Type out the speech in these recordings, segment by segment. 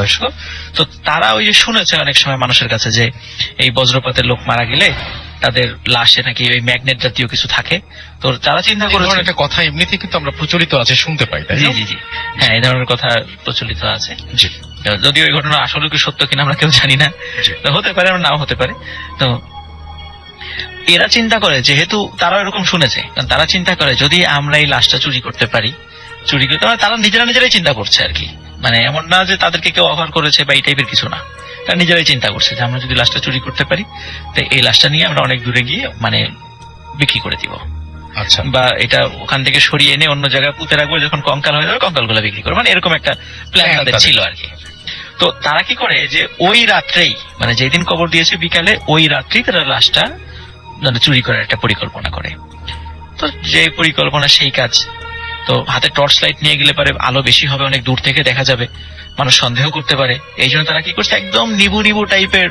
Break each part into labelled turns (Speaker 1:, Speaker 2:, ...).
Speaker 1: বয়স্ক। তো তারা ওই যে শুনেছে অনেক সময় মানুষের কাছে যে এই বজ্রপাতের লোক মারা গেলে তাদের লাশে নাকি ওই ম্যাগনেট জাতীয় কিছু থাকে। তো তারা চিন্তা করেছে
Speaker 2: একটা কথা এমনিতে কিন্তু আমরা প্রচলিত আছে শুনতে পাই, তাই
Speaker 1: জি
Speaker 2: না?
Speaker 1: জি জি হ্যাঁ, এই ধরনের কথা প্রচলিত আছে।
Speaker 2: জি
Speaker 1: যদিও এই ঘটনা আসলে কি সত্য কিনা আমরা কেউ জানি না,
Speaker 2: জি।
Speaker 1: তো হতে পারে নাও হতে পারে। তো এরা চিন্তা করে, যেহেতু তারা এরকম শুনেছে, কারণ তারা চিন্তা করে যদি আমরা এই লাশটা চুরি করতে পারি, চুরি করতে পারে, তারা নিজেরাই চিন্তা করছে আর কি। মানে এমন না যে তাদেরকে কেউ অফার করেছে বা এই টাইপের কিছু না, তারা নিজেরাই চিন্তা করছে যে আমরা যদি লাশটা চুরি করতে পারি, তো এই লাশটা নিয়ে আমরা অনেক দূরে গিয়ে মানে বিক্রি করে দিব,
Speaker 2: আচ্ছা,
Speaker 1: বা এটা ওখান থেকে সরিয়ে এনে অন্য জায়গায় পুঁতে রাখবো, যখন কঙ্কাল হয়ে যাবে কঙ্কাল গুলো বিক্রি করবো, মানে এরকম একটা প্ল্যান তাদের ছিল আর কি। তো তারা কি করে যে ওই রাত্রেই, মানে যেদিন কবর দিয়েছে বিকালে, ওই রাত্রেই তারা লাশটা মানে চুরি করার একটা পরিকল্পনা করে। তো যে পরিকল্পনা সেই কাজ। তো হাতে টর্চ লাইট নিয়ে গেলে পারে আলো বেশি হবে, অনেক দূর থেকে দেখা যাবে, মানুষ সন্দেহ করতে পারে। এই জন্য তারা কি করছে, একদম নিবু নিবু টাইপের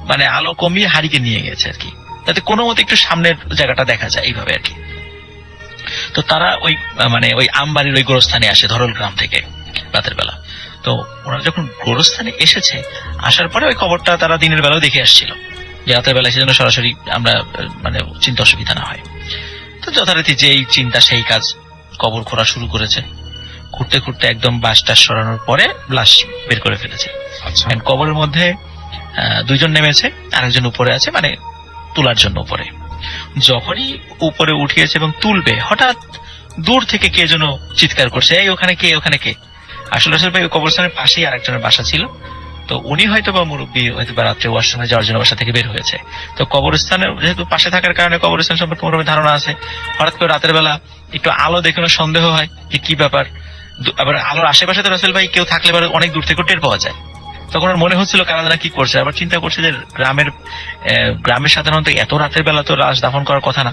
Speaker 1: মানে আলো কমিয়ে হারিকে নিয়ে গেছে আর কি, যাতে কোনো মতে একটু সামনের জায়গাটা দেখা যায় এইভাবে আর কি। তো তারা ওই মানে ওই আমবাড়ির ওই গোরস্থানে আসে ধরল গ্রাম থেকে রাতের বেলা। তো ওরা যখন গোরস্থানে এসেছে, আসার পরে ওই খবরটা তারা দিনের বেলাও দেখে আসছিল, যে রাতের বেলা সেজন্য সরাসরি আমরা মানে চিন্তা অসুবিধা না হয়। তো যথারীতি যেই চিন্তা সেই কাজ, কবর খোঁড়া শুরু করেছে। খুঁড়তে খুঁড়তে একদম বাঁশটা সরানোর পরে লাশ বের করে ফেলেছে।
Speaker 2: আচ্ছা,
Speaker 1: কবরের মধ্যে দুইজন নেমেছে, আরেকজন উপরে আছে, মানে তোলার জন্য উপরে। যখনই উপরে উঠিয়েছে এবং তুলবে, হঠাৎ দূর থেকে কে যেন চিৎকার করছে, এই ওখানে কে, ওখানে কে। আসলে আসলে ভাই কবরস্থানের পাশেই আরেকজনের বাসা ছিল। তো উনি হয়তো বা মুরব্বী, হয়তো বা রাত্রে ওয়াশরুমে যাওয়ার জন্য বাসা থেকে বের হয়েছে। তো কবরস্থানের যেহেতু পাশে থাকার কারণে কবরস্থান সম্পর্কে মোটামুটি ধারণা আছে। হঠাৎ করে রাতের বেলা একটু আলো দেখে সন্দেহ হয় যে কি ব্যাপার। আবার আলোর আশেপাশে তো রাসেল ভাই কেউ থাকলে এবার অনেক দূর থেকে টের পাওয়া যায়। তখন আর মনে হচ্ছিল কারা কি করছে। আবার চিন্তা করছে যে গ্রামের সাধারণত এত রাতের বেলা তো লাশ দাফন করার কথা না,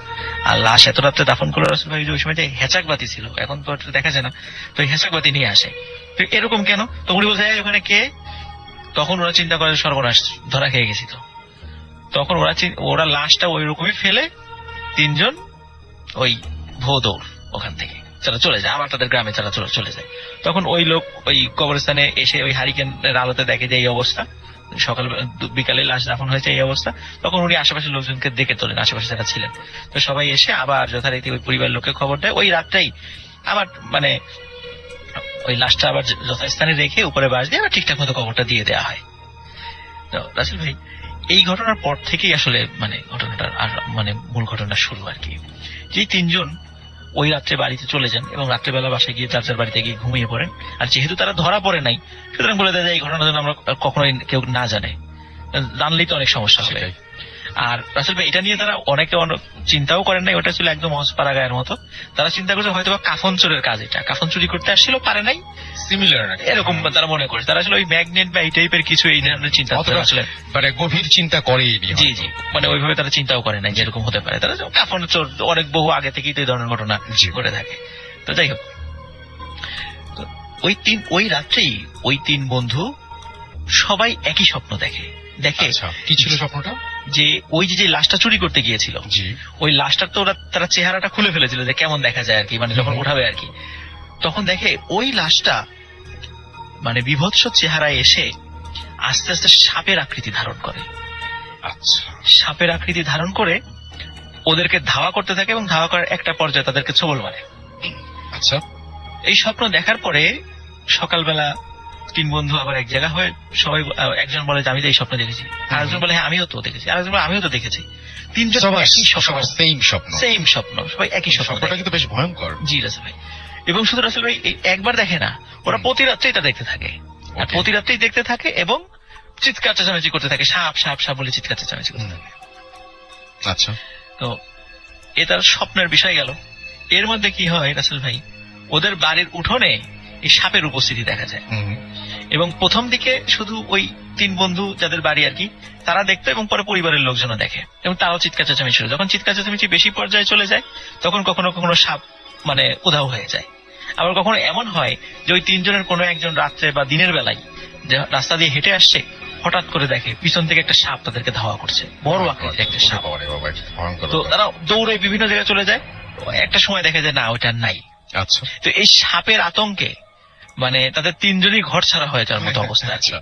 Speaker 1: আর লাশ এত রাত্রে দাফন করলে রাসেল ভাই ওই সময় যে হেঁচাক বাতি ছিল, এখন তো দেখা যায় না, তো হেঁচাক বাতি নিয়ে আসে। তো এরকম কেন? তো উনি বলছে ওখানে কে। তখন ওরা চিন্তা করে সর্বনাশ, ধরা খেয়ে গেছি। তো তখন ওরা লাশটা ওই রকমই ফেলে তিনজন ওই ভো দৌড় ওখান থেকে তারা চলে যায়, আবার তাদের গ্রামে তারা চলে যায়। তখন ওই লোক ওই কবরস্থানে এসে ওই হারিকেনের আলোতে দেখে যে এই অবস্থা, সকাল বিকালে লাশ দাফন হয়েছে এই অবস্থা। তখন উনি আশেপাশের লোকজনকে ডেকে তোলেন, আশেপাশে যারা ছিলেন। তো সবাই এসে আবার যথারীতি ওই পরিবারের লোককে খবর দেয়। ওই রাতটাই আবার মানে ওই লাশটা আবার যথাস্থানে রেখে উপরে বাঁশ দিয়ে আবার ঠিকঠাক মতো কবরটা দিয়ে দেওয়া হয়। তো রাসেল ভাই, এই ঘটনার পর থেকেই আসলে মানে ঘটনাটার আর মানে মূল ঘটনা শুরু আর কি। যে তিনজন ওই রাত্রে বাড়িতে চলে যান এবং রাত্রেবেলা বাসায় গিয়ে যার যার বাড়িতে গিয়ে ঘুমিয়ে পড়েন। আর যেহেতু তারা ধরা পড়ে নাই, সুতরাং বলে দেয় যে এই ঘটনা যেন আমরা কখনোই কেউ না জানে, জানলেই তো অনেক সমস্যা হবে। আর রাসেল ভাই, এটা নিয়ে তারা অনেকে চিন্তাও করেন নাই, ওটা ছিল একদম অসপাড়া গায়ের মতো। তারা চিন্তা করছে হয়তো বা কাফন চোরের কাজ, এটা কাফন চুরি করতে আসছিল, পারে নাই,
Speaker 2: সিমিলার
Speaker 1: এরকম তারা মনে করছে। তারা আসলে ওই ম্যাগনেট বা এই টাইপের কিছু এই ধরনের চিন্তা আসলে
Speaker 2: মানে গভীর চিন্তা করেই নি।
Speaker 1: জি জি, মানে ওইভাবে তারা চিন্তাও করে নাই যে এরকম হতে পারে। তারা কাফন চোর অনেক বহু আগে থেকেই তো এই ধরনের ঘটনা ঘটে থাকে। তো যাই হোক, ওই রাত্রেই ওই তিন বন্ধু সবাই একই স্বপ্ন দেখে।
Speaker 2: কি ছিল স্বপ্নটা?
Speaker 1: যে ওই যে লাশটা চুরি করতে গিয়েছিল, ওই লাশটার তো তারা চেহারাটা খুলে ফেলেছিল যে কেমন দেখা যায় আর কি, মানে যখন উঠাবে আর কি। তখন দেখে ওই লাশটা মানে বিভৎস চেহারায় এসে আস্তে আস্তে সাপের আকৃতি ধারণ করে।
Speaker 2: আচ্ছা,
Speaker 1: সাপের আকৃতি ধারণ করে ওদেরকে ধাওয়া করতে থাকে এবং ধাওয়া করার একটা পর্যায়ে তাদেরকে ছোবল মারে।
Speaker 2: আচ্ছা,
Speaker 1: এই স্বপ্ন দেখার পরে সকালবেলা তিন বন্ধু আবার এক জায়গা হয়ে সবাই, একজন বলে যে আমি তো এই স্বপ্ন দেখেছি, আরেকজন বলে হ্যাঁ আমিও তো দেখেছি, আরেকজন বলে আমিও তো দেখেছি। তিনজন সেম স্বপ্ন, সবাই একই স্বপ্ন।
Speaker 2: কিন্তু বেশ ভয়ঙ্কর।
Speaker 1: জি রাসেল ভাই, এবং শুধু রাসেল ভাই একবার দেখে না, ওরা প্রতি রাত্রে এটা দেখতে থাকে, আর প্রতি রাত্রেই দেখতে থাকে এবং চিৎকার চেঁচামেচি করতে থাকে, সাপ সাপ সাপ বলে চিৎকার চেঁচামেচি করতে থাকে।
Speaker 2: আচ্ছা,
Speaker 1: তো এ তার স্বপ্নের বিষয় গেল। এর মধ্যে কি হয় রাসেল ভাই, ওদের বাড়ির উঠোনে এই সাপের উপস্থিতি দেখা যায়। এবং প্রথম দিকে শুধু ওই তিন বন্ধু যাদের বাড়ি আর কি তারা দেখতো, এবং পরে পরিবারের লোকজনও দেখে, এবং তারাও চিৎকার চেঁচামেচি শুরু। যখন চিৎকার চেঁচামেচি বেশি পর্যায়ে চলে যায়, তখন কখনো কখনো সাপ মানে উধাও হয়ে যায়। আবার কখনো এমন হয় যে ওই তিনজনের কোনো একজন রাত্রে বা দিনের বেলায় যে রাস্তা দিয়ে হেঁটে আসছে, হঠাৎ করে দেখে পিছন থেকে একটা সাপ তাদেরকে ধাওয়া করছে, বড় আকৃতির একটা সাপ। তো তারা দৌড়ে বিভিন্ন জায়গায় চলে যায়, একটা সময় দেখে যে না ওইটা নাই।
Speaker 2: আচ্ছা,
Speaker 1: তো এই সাপের আতঙ্কে মানে তাদের তিনজনই ঘর ছাড়া হয়ে যাওয়ার মতো অবস্থা আছে।
Speaker 2: আচ্ছা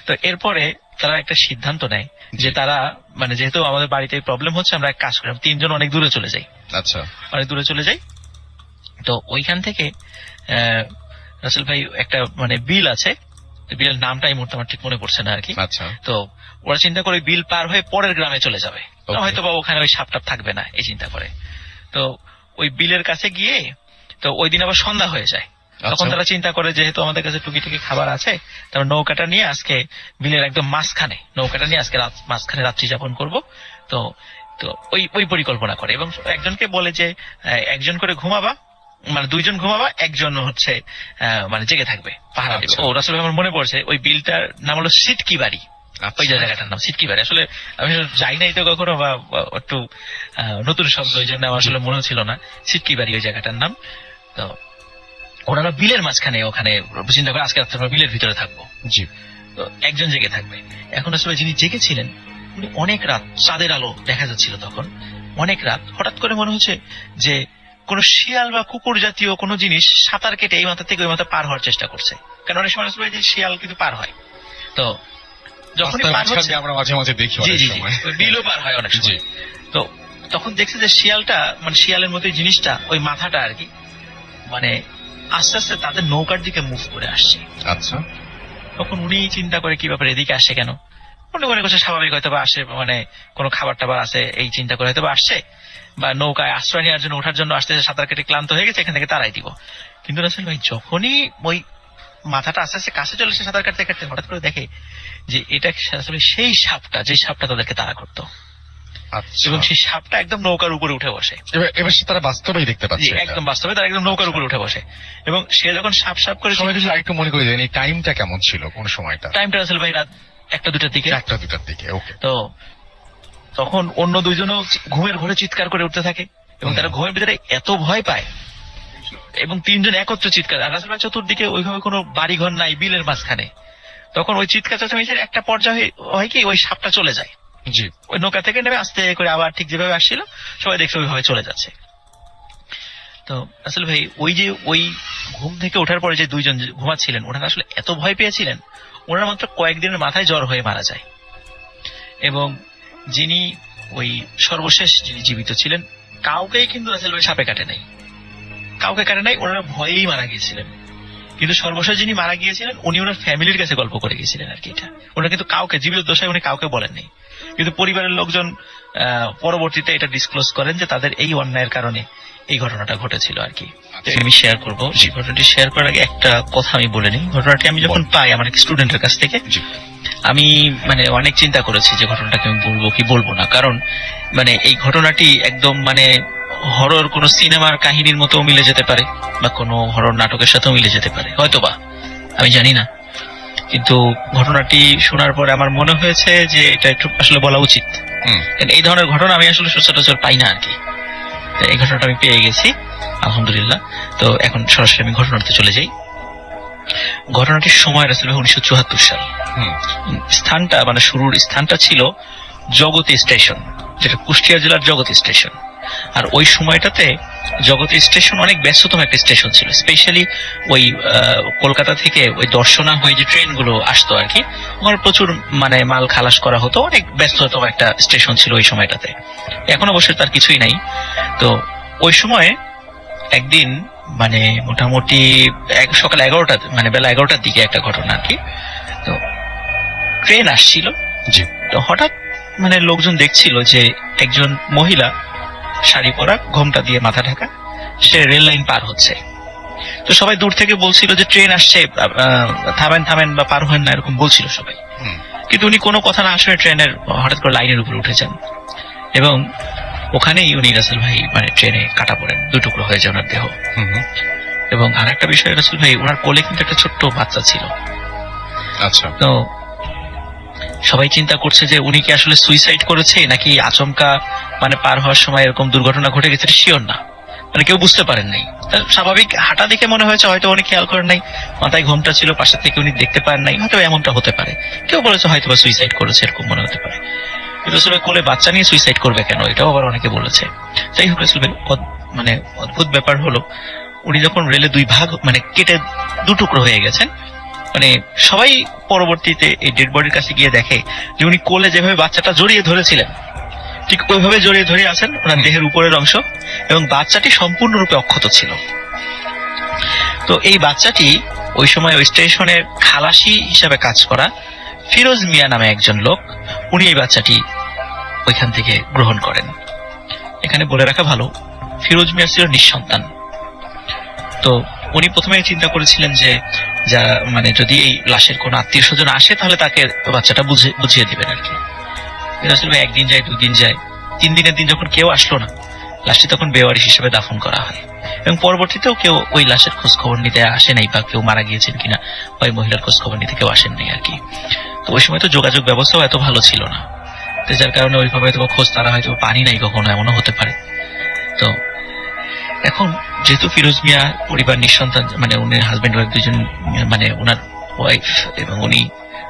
Speaker 1: তো এরপরে তারা একটা সিদ্ধান্ত নেয় যে তারা মানে যেহেতু আমাদের বাড়িতে প্রবলেম হচ্ছে, আমরা এক কাজ করি, আমরা তিনজন অনেক দূরে চলে যাই,
Speaker 2: আচ্ছা
Speaker 1: অনেক দূরে চলে যাই। তো ওইখান থেকে রাসেল ভাই একটা মানে বিল আছে, বিলের নামটা এই মুহূর্তে আমার ঠিক মনে পড়ছে না আর কি।
Speaker 2: আচ্ছা
Speaker 1: তো ওরা চিন্তা করে বিল পার হয়ে পরের গ্রামে চলে যাবে,
Speaker 2: Okay.
Speaker 1: হয়তো বা ওখানে ওই সাপটাপ থাকবে না এই চিন্তা করে। তো ওই বিলের কাছে গিয়ে তো ওই দিন আবার সন্ধ্যা হয়ে যায়। তখন
Speaker 2: আচ্ছা
Speaker 1: তারা চিন্তা করে যেহেতু আমাদের কাছে টুকি টুকি খাবার আছে, তারপর নৌকাটা নিয়ে আজকে বিলের একদম মাঝখানে নৌকাটা নিয়ে আজকে মাঝখানে রাত্রি যাপন করব। তো তো ওই ওই পরিকল্পনা করে এবং একজনকে বলে যে একজন করে ঘুমাবা, মানে দুইজন ঘুমাবা, একজন হচ্ছে মানে জেগে থাকবে, পাহারা দিবে।
Speaker 2: আচ্ছা।
Speaker 1: ও রাসেল ভাই আমার মনে পড়ছে ওই বিলটার নাম হলো সিটকি বাড়ি। ওই
Speaker 2: আচ্ছা
Speaker 1: জায়গাটার নাম সিটকি বাড়ি। আসলে আমি যাই নাই তো কখনো, বা একটু নতুন শব্দ, ওই জন্য আমার আসলে মনে ছিল না সিটকি বাড়ি ওই জায়গাটার নাম। তো ওনারা বিলের মাঝখানে ওখানে চিন্তা করে আজকে রাত্রে আমরা বিলের ভিতরে থাকবো।
Speaker 2: জি
Speaker 1: তো একজন জেগে থাকবে। এখন আসলে যিনি জেগেছিলেন উনি অনেক রাত, চাঁদের আলো দেখা যাচ্ছিল তখন, অনেক রাত হঠাৎ করে মনে হচ্ছে যে কোন শিয়াল বা কুকুর জাতীয় কোন জিনিস সাঁতার কেটে এই মাথা থেকে ওই মাথা পার হওয়ার চেষ্টা করছে। কারণ অনেক সময় আসলে যে শিয়াল কিন্তু পার হয়, তো যখনই
Speaker 2: রাস্তার
Speaker 1: পার হচ্ছে,
Speaker 2: মাঝখান দিয়ে আমরা মাঝে মাঝে দেখি
Speaker 1: জি
Speaker 2: অনেক
Speaker 1: জি জি,
Speaker 2: সময়।
Speaker 1: ওই বিলও পার হয় অনেক
Speaker 2: জি
Speaker 1: সময়। তো তখন দেখছে যে শিয়ালটা মানে শিয়ালের মতো জিনিসটা ওই মাথাটা আর কি মানে আস্তে আস্তে তাদের নৌকার দিকে মুভ করে আসছে।
Speaker 2: আচ্ছা
Speaker 1: তখন উনি চিন্তা করে কি ব্যাপারে এদিকে আসছে কেন, উনি মনে করছে স্বাভাবিক হয়তো বা আসে, মানে কোনো খাবার টাবার আছে এই চিন্তা করে হয়তো বা আসছে, বা নৌকায় আশ্রয় নেওয়ার জন্য ওঠার জন্য আসতে সাঁতার কেটে ক্লান্ত হয়ে গেছে, এখান থেকে তারাই দিব। কিন্তু রাসেল ভাই যখনই ওই মাথাটা আস্তে আস্তে কাছে চলে এসে সাঁতার কাটতে কাটতে হঠাৎ করে দেখে যে এটা আসলে সেই সাপটা, যে সাপটা তাদেরকে তাড়া করতো,
Speaker 2: আচ্ছা
Speaker 1: এবং সেই সাপটা একদম নৌকার উপরে উঠে বসে।
Speaker 2: এবার সে তারা বাস্তবেই দেখতে
Speaker 1: জি,
Speaker 2: পাচ্ছে
Speaker 1: একদম বাস্তবে তারা একদম নৌকার উপরে উঠে বসে, এবং সে যখন সাপ সাপ করে
Speaker 2: সময় কিছু আরেকটু মনে করে দেন, এই টাইমটা কেমন ছিল, কোন সময়টা?
Speaker 1: টাইমটা রাসেল ভাই রাত 1টা-2টার দিকে।
Speaker 2: 1টা-2টার দিকে, ওকে।
Speaker 1: তো তখন অন্য দুইজনও ঘুমের ঘরে চিৎকার করে উঠতে থাকে, এবং তারা ঘুমের ভিতরে এত ভয় পায়, এবং তিনজন একত্রে চিৎকার। আর রাসেল ভাই চতুর্দিকে ওইভাবে কোনো বাড়িঘর নাই, বিলের মাঝখানে। তখন ওই চিৎকার চেঁচামেচির একটা পর্যায়ে হয় কি, ওই সাপটা চলে যায়
Speaker 2: জি
Speaker 1: ওই নৌকা থেকে, নেমে আস্তে করে আবার ঠিক যেভাবে আসছিল সবাই দেখছে ওইভাবে চলে যাচ্ছে। তো আসলে ভাই ওই যে ওই ঘুম থেকে ওঠার পরে যে দুইজন যে ঘুমাচ্ছিলেন, ওনারা আসলে এত ভয় পেয়েছিলেন, ওনারা মাত্র কয়েকদিনের মাথায় জ্বর হয়ে মারা যায়। এবং যিনি ওই সর্বশেষ যিনি জীবিত ছিলেন, কাউকেই কিন্তু রাসেল ভাই সাপে কাটে নাই, কাউকে কাটে নাই, ওনারা ভয়েই মারা গিয়েছিলেন। কিন্তু সর্বশেষ যিনি মারা গিয়েছিলেন উনি ওনার ফ্যামিলির কাছে গল্প করে গিয়েছিলেন আর কি। এটা ওনারা কিন্তু কাউকে, জীবিত দশায় উনি কাউকে বলেননি, কিন্তু পরিবারের লোকজন পরবর্তীতে এটা ডিসক্লোজ করেন যে তাদের এই অন্যায়ের কারণে এই ঘটনাটা ঘটেছিল আর কি। তো আমি শেয়ার করবো, সেই ঘটনাটি শেয়ার করার আগে একটা কথা আমি বলে নিই। ঘটনাটি আমি যখন পাই আমার এক স্টুডেন্টের কাছ থেকে,
Speaker 2: জি
Speaker 1: আমি মানে অনেক চিন্তা করেছি যে ঘটনাটাকে আমি বলবো কি বলবো না, কারণ মানে এই ঘটনাটি একদম মানে হরর কোন সিনেমার কাহিনীর মতো মিলে যেতে পারে, বা কোনো হরর নাটকের সাথেও মিলে যেতে পারে হয়তোবা, আমি জানি না। কিন্তু ঘটনাটি শোনার পরে আমার মনে হয়েছে যে এটা একটু আসলে বলা উচিত,
Speaker 2: হুম
Speaker 1: কারণ এই ধরনের ঘটনা আমি আসলে সচরাচর পাই না আর কি। তো এই ঘটনাটা আমি পেয়ে গেছি আলহামদুলিল্লাহ। তো এখন সরাসরি আমি ঘটনাতে চলে যাই। ঘটনাটির সময় রাসেল ভাই 1974 সাল।
Speaker 2: হুম
Speaker 1: স্থানটা মানে শুরুর স্থানটা ছিল জগতী স্টেশন, যেটা কুষ্টিয়া জেলার জগতী স্টেশন। আর ওই সময়টাতে জগতী স্টেশন অনেক ব্যস্ততম একটা স্টেশন ছিল, স্পেশালি ওই কলকাতা থেকে ওই দর্শনা হয়ে যে ট্রেন গুলো আসতো আর কি, ওখানে প্রচুর মানে মাল খালাস করা হতো, অনেক ব্যস্ততম একটা স্টেশন ছিল ওই সময়টাতে। এখন অবশ্যই তার কিছুই নাই। তো ওই সময় একদিন মানে মোটামুটি সকাল 11টা মানে বেলা 11টার দিকে একটা ঘটনা আর কি। তো ট্রেন আসছিল,
Speaker 2: জি
Speaker 1: তো হঠাৎ মানে লোকজন দেখছিল যে একজন মহিলা শাড়ি পরা, ঘোমটা দিয়ে মাথা ঢাকা, সে রেল লাইন পার হচ্ছে। তো সবাই দূর থেকে বলছিল যে ট্রেন আসছে, থামেন থামেন বা পার হন না, এরকম বলছিল সবাই।
Speaker 2: হুম
Speaker 1: কিন্তু উনি কোনো কথা না শুনে ট্রেনের হঠাৎ করে লাইনের উপরে উঠে যান, এবং ওখানেই উনি রাসেল ভাই মানে ট্রেনে কাটা পড়েন, দুটুকরো হয়ে যায় ওনার দেহ।
Speaker 2: হুম হুম,
Speaker 1: এবং আর একটা বিষয় রাসেল ভাই, ওনার কোলে কিন্তু একটা ছোট্ট বাচ্চা ছিল।
Speaker 2: আচ্ছা
Speaker 1: তো সবাই চিন্তা করছে যে উনি কি আসলে সুইসাইড করেছে, নাকি আচমকা মানে পার হওয়ার সময় এরকম দুর্ঘটনা ঘটে গেছে, শিওর না, মানে কেউ বুঝতে পারেন নাই। তার স্বাভাবিক হাঁটা দেখে মনে হয়েছে হয়তো উনি খেয়াল করেন নাই, মাথায় ঘোমটা ছিল, পাশে থেকে উনি দেখতে পারেন নাই, হয়তো এমনটা হতে পারে। কেউ বলেছে হয়তো বা সুইসাইড করেছে, এরকম মনে হতে পারে। কিন্তু আসলে কোলে বাচ্চা নিয়ে সুইসাইড করবে কেন, এটাও আবার অনেকে বলেছে। যাই হোক আসলে মানে অদ্ভুত ব্যাপার হলো, উনি যখন রেলে দুই ভাগ মানে কেটে দুটুকরো হয়ে গেছেন, মানে সবাই পরবর্তীতে এই ডেড বডির কাছে গিয়ে দেখে যে উনি কোলে যেভাবে বাচ্চাটা জড়িয়ে ধরেছিলেন ঠিক ওইভাবে জড়িয়ে ধরে আছেন ওনার দেহের উপরের অংশ, এবং বাচ্চাটি সম্পূর্ণরূপে অক্ষত ছিল। তো এই বাচ্চাটি ওই সময় ওই স্টেশনের খালাসি হিসাবে কাজ করা ফিরোজ মিয়া নামে একজন লোক, উনি এই বাচ্চাটি ওইখান থেকে গ্রহণ করেন। এখানে বলে রাখা ভালো, ফিরোজ মিয়া ছিল নিঃসন্তান। তো উনি প্রথমে চিন্তা করেছিলেন যে যা মানে যদি এই লাশের কোন আত্মীয় স্বজন আসে তাহলে তাকে বাচ্চাটা বুঝিয়ে দিবেন আর কি। আসলে একদিন যায়, দুদিন যায়, 3 দিনের দিন যখন কেউ আসলো না, লাশটি তখন বেওয়ারিশ হিসেবে দাফন করা হয়। এবং পরবর্তীতেও কেউ ওই লাশের খোঁজ খবর নিতে আসে নাই, বা কেউ মারা গিয়েছেন কিনা ওই মহিলার খোঁজ খবর নিতে কেউ আসেন নাই আর কি। তো ওই সময় তো যোগাযোগ ব্যবস্থাও এত ভালো ছিল না, তো যার কারণে ওইভাবে হয়তো খোঁজ তারা হয়তো পানি নাই কখনো, এমনও হতে পারে। তো এখন যেহেতু ফিরোজ মিয়া পরিবার নিঃসন্তান, মানে উনি হাজবেন্ড ওয়াইফ দুজন, মানে ওনার ওয়াইফ এবং উনি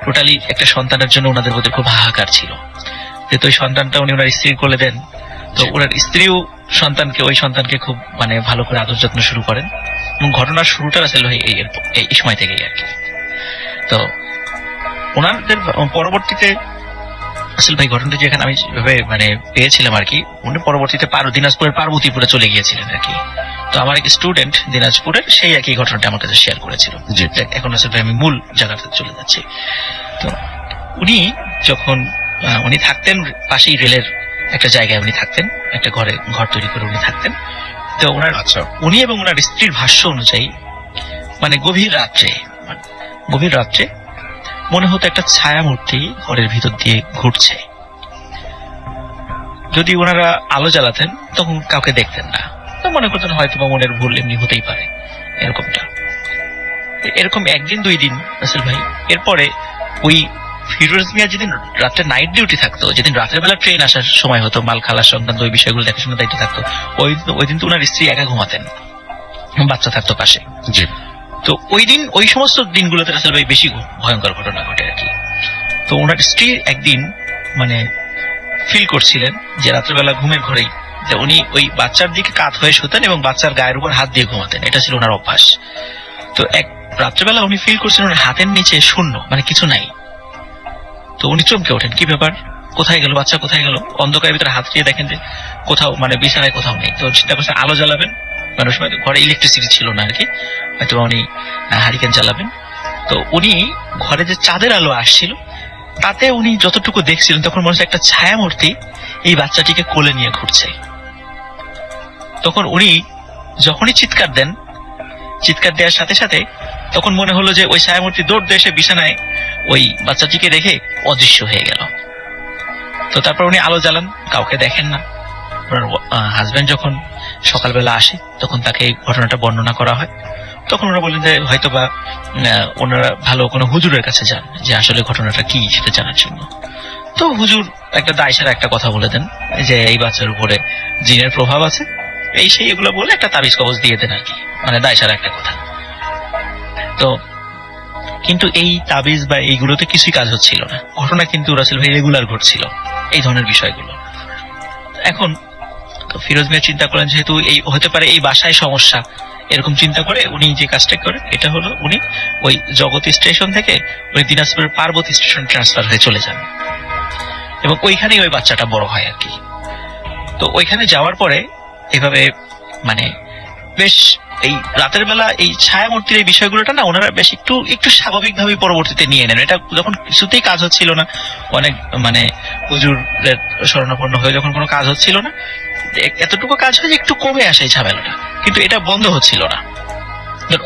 Speaker 1: টোটালি একটা সন্তানের জন্য ওনাদের মধ্যে খুব হাহাকার ছিল। যেহেতু ওই সন্তানটা উনি ওনার স্ত্রীর কোলে দেন, তো ওনার স্ত্রীও ওই সন্তানকে খুব মানে ভালো করে আদর যত্ন শুরু করেন, এবং ঘটনার শুরুটা আসলে এই সময় থেকেই আর কি। তো ওনাদের পরবর্তীতে আসলে ভাই ঘটনাটা যেখানে আমি যেভাবে মানে পেয়েছিলাম আর কি, উনি পরবর্তীতে দিনাজপুরের পার্বতীপুরে চলে গিয়েছিলেন আর কি। তো আমার এক স্টুডেন্ট দিনাজপুরের সেই একই ঘটনাটা আমার কাছে শেয়ার করেছিল। এখন আসলে আমি মূল জায়গাতে চলে যাচ্ছি। তো উনি থাকতেন পাশেই রেলের একটা জায়গায়, উনি থাকতেন একটা ঘর তৈরি করে উনি থাকতেন। তো উনি এবং ওনার স্ত্রীর ভাষ্য অনুযায়ী মানে গভীর রাত্রে মনে হতো একটা ছায়া মূর্তি ঘরের ভিতর দিয়ে ঘুরছে। যদি ওনারা আলো জ্বালাতেন তখন কাউকে দেখতেন না, তো মনে করতেন হয়তো বা মনের ভুল, এমনি হতেই পারে এরকম 1 দিন 2 দিন আসল ভাই। এরপরে ওই ফিরোজ মিয়া যেদিন রাত্রে নাইট ডিউটি থাকতো, যেদিন রাতের বেলা ট্রেন আসার সময় হতো, মাল খালার সংক্রান্ত ওই বিষয়গুলো দেখাশোনার দায়িত্ব থাকতো, ওই দিন তো ওনার স্ত্রী একা ঘুমাতেন, বাচ্চা থাকতো পাশে। তো ওই সমস্ত দিনগুলোতে আসলে ভাই বেশি ভয়ঙ্কর ঘটনা ঘটে আর কি। তো ওনার স্ত্রী একদিন মানে ফিল করছিলেন যে রাত্রেবেলা ঘুমের ঘরেই যে উনি ওই বাচ্চার দিকে কাত হয়ে শুতেন এবং বাচ্চার গায়ের উপর হাত দিয়ে ঘুমাতেন, এটা ছিল ওনার অভ্যাস। তো রাত্রেবেলা উনি ফিল করছিলেন ওনার হাতের নিচে শূন্য, মানে কিছু নাই। তো উনি চমকে ওঠেন, কি ব্যাপার, কোথায় গেল বাচ্চা, কোথায় গেল? অন্ধকারের ভিতরে হাত দিয়ে দেখেন যে কোথাও মানে বিছানায় কোথাও নেই। তো চিন্তা করছেন আলো জ্বালাবেন, মানে সময় ঘরে ইলেকট্রিসিটি ছিল না আর কি, হয়তো উনি হারিকেন জ্বালাবেন। তো উনি ঘরে যে চাঁদের আলো আসছিল তাতে উনি যতটুকু দেখছিলেন তখন মনে হচ্ছে একটা ছায়ামূর্তি এই বাচ্চাটিকে কোলে নিয়ে ঘুরছে। তখন উনি যখনই চিৎকার দেওয়ার সাথে সাথে তখন মনে হলো যে ওই ছায়ামূর্তি দৌড় দিয়ে এসে বিছানায় ওই বাচ্চাটিকে রেখে অদৃশ্য হয়ে গেল। তো তারপর উনি আলো জ্বালান, কাউকে দেখেন না। ওনার হাজবেন্ড যখন সকালবেলা আসে তখন তাকে এই ঘটনাটা বর্ণনা করা হয়। তখন ওরা বললেন যে হয়তো বা ওনারা ভালো কোনো হুজুরের কাছে যান যে আসলে ঘটনাটা কি সেটা জানার জন্য। তো হুজুর একটা দায়সারা একটা কথা বলে দেন যে এই বাচ্চার উপরে জিনের প্রভাব আছে, সেই এগুলো বলে একটা তাবিজ কবজ দিয়ে দেন আর কি, মানে দায়সারা একটা কথা। তো কিন্তু এই তাবিজ বা এইগুলোতে কিছুই কাজ হচ্ছিল না, ঘটনা কিন্তু রাসেল ভাই রেগুলার ঘটছিল এই ধরনের বিষয়গুলো। এখন ফিরোজ মিয়া চিন্তা করেন যেহেতু এই হতে পারে এই বাসায় সমস্যা, এরকম চিন্তা করে উনি যে কাজটা করেন এটা হলো উনি ওই জগতী স্টেশন থেকে ওই দিনাজপুরের পার্বতী স্টেশন ট্রান্সফার হয়ে চলে যান এবং ওইখানেই ওই বাচ্চাটা বড় হয় আর কি। তো ওইখানে যাওয়ার পরে এভাবে মানে বেশ এই রাতের বেলা এই ছায়ামূর্তির এই বিষয়গুলোটা না ওনারা বেশ একটু স্বাভাবিকভাবে পরবর্তীতে নিয়ে নেন। এটা যখন কিছুতেই কাজ হচ্ছিল না, অনেক মানে হুজুরের শরণাপন্ন হয়ে যখন কোনো কাজ হচ্ছিল না, এতটুকু কাজ হয় যে একটু কমে আসে এই ঝামেলাটা, কিন্তু এটা বন্ধ হচ্ছিল না।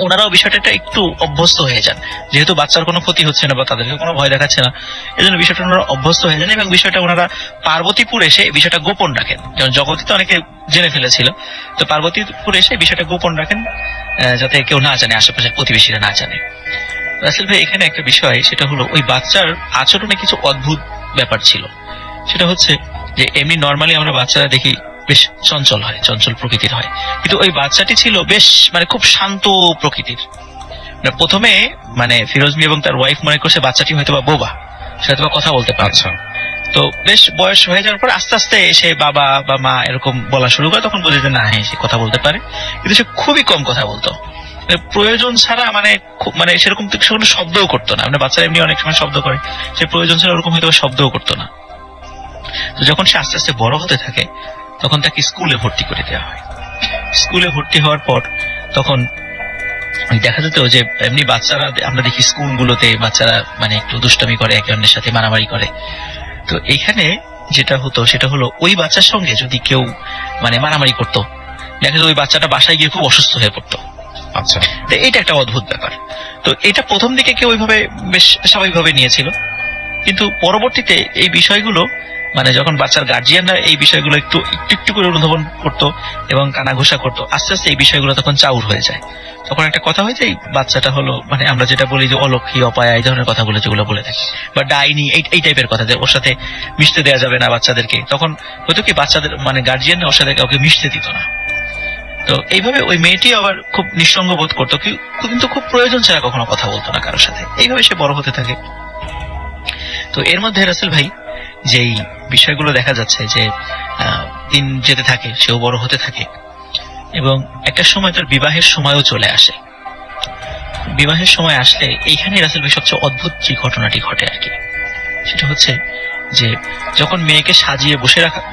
Speaker 1: ওনারাও বিষয়টা একটু অভ্যস্ত হয়ে যান, যেহেতু বাচ্চার কোনো ক্ষতি হচ্ছে না বা তাদেরকে কোনো ভয় দেখাচ্ছে না, এই জন্য বিষয়টা ওনারা অভ্যস্ত হয়ে যান এবং বিষয়টা ওনারা পার্বতীপুর এসে বিষয়টা গোপন রাখেন। যেমন জগতীতে অনেকে জেনে ফেলেছিল, তো পার্বতীপুর এসে বিষয়টা গোপন রাখেন যাতে কেউ না জানে, আশেপাশের প্রতিবেশীরা না জানে। রাসেল ভাই এখানে একটা বিষয়, সেটা হলো ওই বাচ্চার আচরণে কিছু অদ্ভুত ব্যাপার ছিল। সেটা হচ্ছে যে এমনি নর্মালি আমরা বাচ্চারা দেখি বেশ চঞ্চল হয়, চঞ্চল প্রকৃতির হয়, কিন্তু ওই বাচ্চাটি ছিল বেশ মানে খুব শান্ত প্রকৃতির। প্রথমে মানে ফিরোজ মিয়া এবং তার ওয়াইফ মনে করছে বাচ্চাটি হয়তো বা বোবা, সে হয়তো বা কথা বলতে পারছে। তো বেশ বয়স হয়ে যাওয়ার পর আস্তে আস্তে সে বাবা বা মা এরকম বলা শুরু করে, তখন বুঝে যে না, হ্যাঁ সে কথা বলতে পারে, কিন্তু সে খুবই কম কথা বলতো। মানে প্রয়োজন ছাড়া মানে সেরকম কোনো শব্দও করতো না। মানে বাচ্চারা এমনি অনেক সময় শব্দ করে, সে প্রয়োজন ছাড়া ওরকম হয়তো শব্দও করতো না। তো যখন সে আস্তে আস্তে বড় হতে থাকে তখন তাকে স্কুলে ভর্তি করে দেওয়া হয়। স্কুলে ভর্তি হওয়ার পর তখন দেখা যেত যে এমনি বাচ্চারা, আমরা দেখি স্কুলগুলোতে বাচ্চারা মানে একটু দুষ্টামি করে, একে অন্যের সাথে মারামারি করে। তো এইখানে যেটা হতো সেটা হলো ওই বাচ্চার সঙ্গে যদি কেউ মানে মারামারি করতো, দেখা যেত ওই বাচ্চাটা বাসায় গিয়ে খুব অসুস্থ হয়ে পড়তো।
Speaker 2: আচ্ছা,
Speaker 1: তো এটা একটা অদ্ভুত ব্যাপার। তো এটা প্রথম দিকে কেউ ওইভাবে বেশ স্বাভাবিকভাবে নিয়েছিল, কিন্তু পরবর্তীতে এই বিষয়গুলো মানে যখন বাচ্চার গার্জিয়ানরা এই বিষয়গুলো একটু একটু করে অনুধাবন করতো এবং কানাঘুষা করতো, আস্তে আস্তে এই বিষয়গুলো তখন চাউর হয়ে যায়। তখন একটা কথা হয় যে এই বাচ্চাটা হলো মানে আমরা যেটা বলি যে অলক্ষী, অপায়া, এই ধরনের কথাগুলো যেগুলো বলে থাকি, বা ডাইনি, এই টাইপের কথা, যে ওর সাথে মিশতে দেওয়া যাবে না বাচ্চাদেরকে। তখন হয়তো কি বাচ্চাদের মানে গার্জিয়ানরা ওর সাথে কাউকে মিশতে দিত না। তো এইভাবে ওই মেয়েটি আবার খুব নিঃসঙ্গ বোধ করতো, কিন্তু খুব প্রয়োজন ছাড়া কখনো কথা বলতো না কারোর সাথে। এইভাবে সে বড় হতে থাকে। তো এর মধ্যে রাসেল ভাই যেই বিষয়গুলো দেখা যাচ্ছে যে দিন যেতে থাকে, সেও বড় হতে থাকে এবং একটা সময় তার বিবাহের সময়ও চলে আসে। বিবাহের সময় আসলে এইখানে রাসেল ভাই সবচেয়ে অদ্ভুত যে ঘটনাটি ঘটে আর কি, সেটা হচ্ছে যে যখন মেয়েকে সাজিয়ে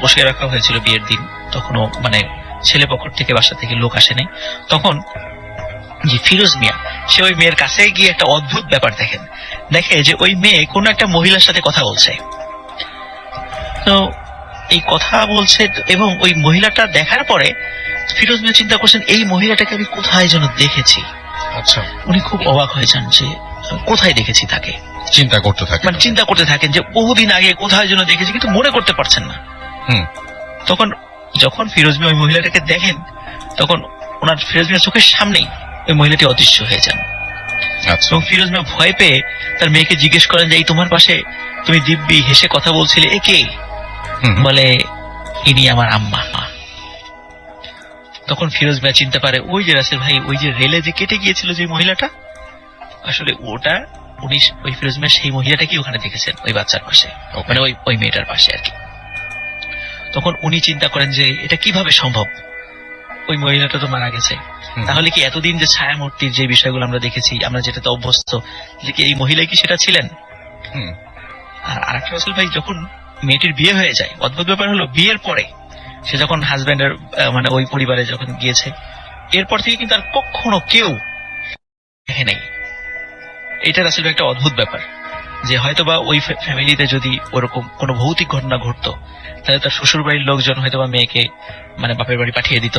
Speaker 1: বসিয়ে রাখা হয়েছিল বিয়ের দিন, তখনও মানে ছেলে পক্ষ থেকে বাসা থেকে লোক আসেনি, তখন যে ফিরোজ মিয়া সে ওই মেয়ের কাছে গিয়ে একটা অদ্ভুত ব্যাপার দেখে যে ওই মেয়ে কোন একটা মহিলার সাথে কথা বলছে। তো এই কথা বলছে এবং ওই মহিলাটা দেখার পরে ফিরোজ মিয়া চিন্তা করছেন এই মহিলাটাকে আমি কোথায় যেন দেখেছি।
Speaker 2: আচ্ছা,
Speaker 1: উনি খুব অবাক হয়ে যান যে কোথায় দেখেছি তাকে,
Speaker 2: চিন্তা করতে থাকে,
Speaker 1: মানে চিন্তা করতে থাকেন যে বহুদিন আগে কোথায় যেন দেখেছি, কিন্তু মনে করতে পারছেন না। তখন যখন ফিরোজ মিয়া ওই মহিলাটাকে দেখেন, তখন ওনার ফিরোজ মিয়ার চোখের সামনেই ওই মহিলাটি অদৃশ্য হয়ে যান। এবং ফিরোজ মিয়া ভয় পেয়ে তার মেয়েকে জিজ্ঞেস করেন যে এই তোমার পাশে তুমি দিব্যি হেসে কথা বলছিলে, এ কে? বলে ইনি আমার আম্মা। তখন ফিরোজ মিয়া চিনতে পারে ওই যে রাসেল ভাই, ওই যে রেলে যে কেটে গিয়েছিল যে মহিলাটা, আসলে ওটা উনি ওই ফিরোজ মিয়া সেই মহিলাটাকে ওখানে দেখেছেন ওই বাচ্চার পাশে, মানে ওই মেয়েটার পাশে আর কি। তখন উনি চিন্তা করেন যে এটা কিভাবে সম্ভব, ওই মহিলাটা তো মারা গেছে, তাহলে কি এতদিন যে ছায়ামূর্তির যে বিষয়গুলো আমরা দেখেছি, আমরা যেটাতে অভ্যস্ত, যে কি এই মহিলাই কি সেটা ছিলেন? আর আরেকটা রাসেল ভাই, যখন মেয়েটির বিয়ে হয়ে যায়, অদ্ভুত ব্যাপার হলো বিয়ের পরে সে যখন হাজব্যান্ডের মানে ওই পরিবারে যখন গিয়েছে, এরপর থেকে কিন্তু আর কখনো কেউ দেখে নেই। এটা রাসেল ভাই একটা অদ্ভুত ব্যাপার, যে হয়তোবা ওই ফ্যামিলিতে যদি ওরকম কোনো ভৌতিক ঘটনা ঘটতো, তাহলে তার শ্বশুর বাড়ির লোকজন হয়তোবা মেয়েকে মানে বাপের বাড়ি পাঠিয়ে দিত,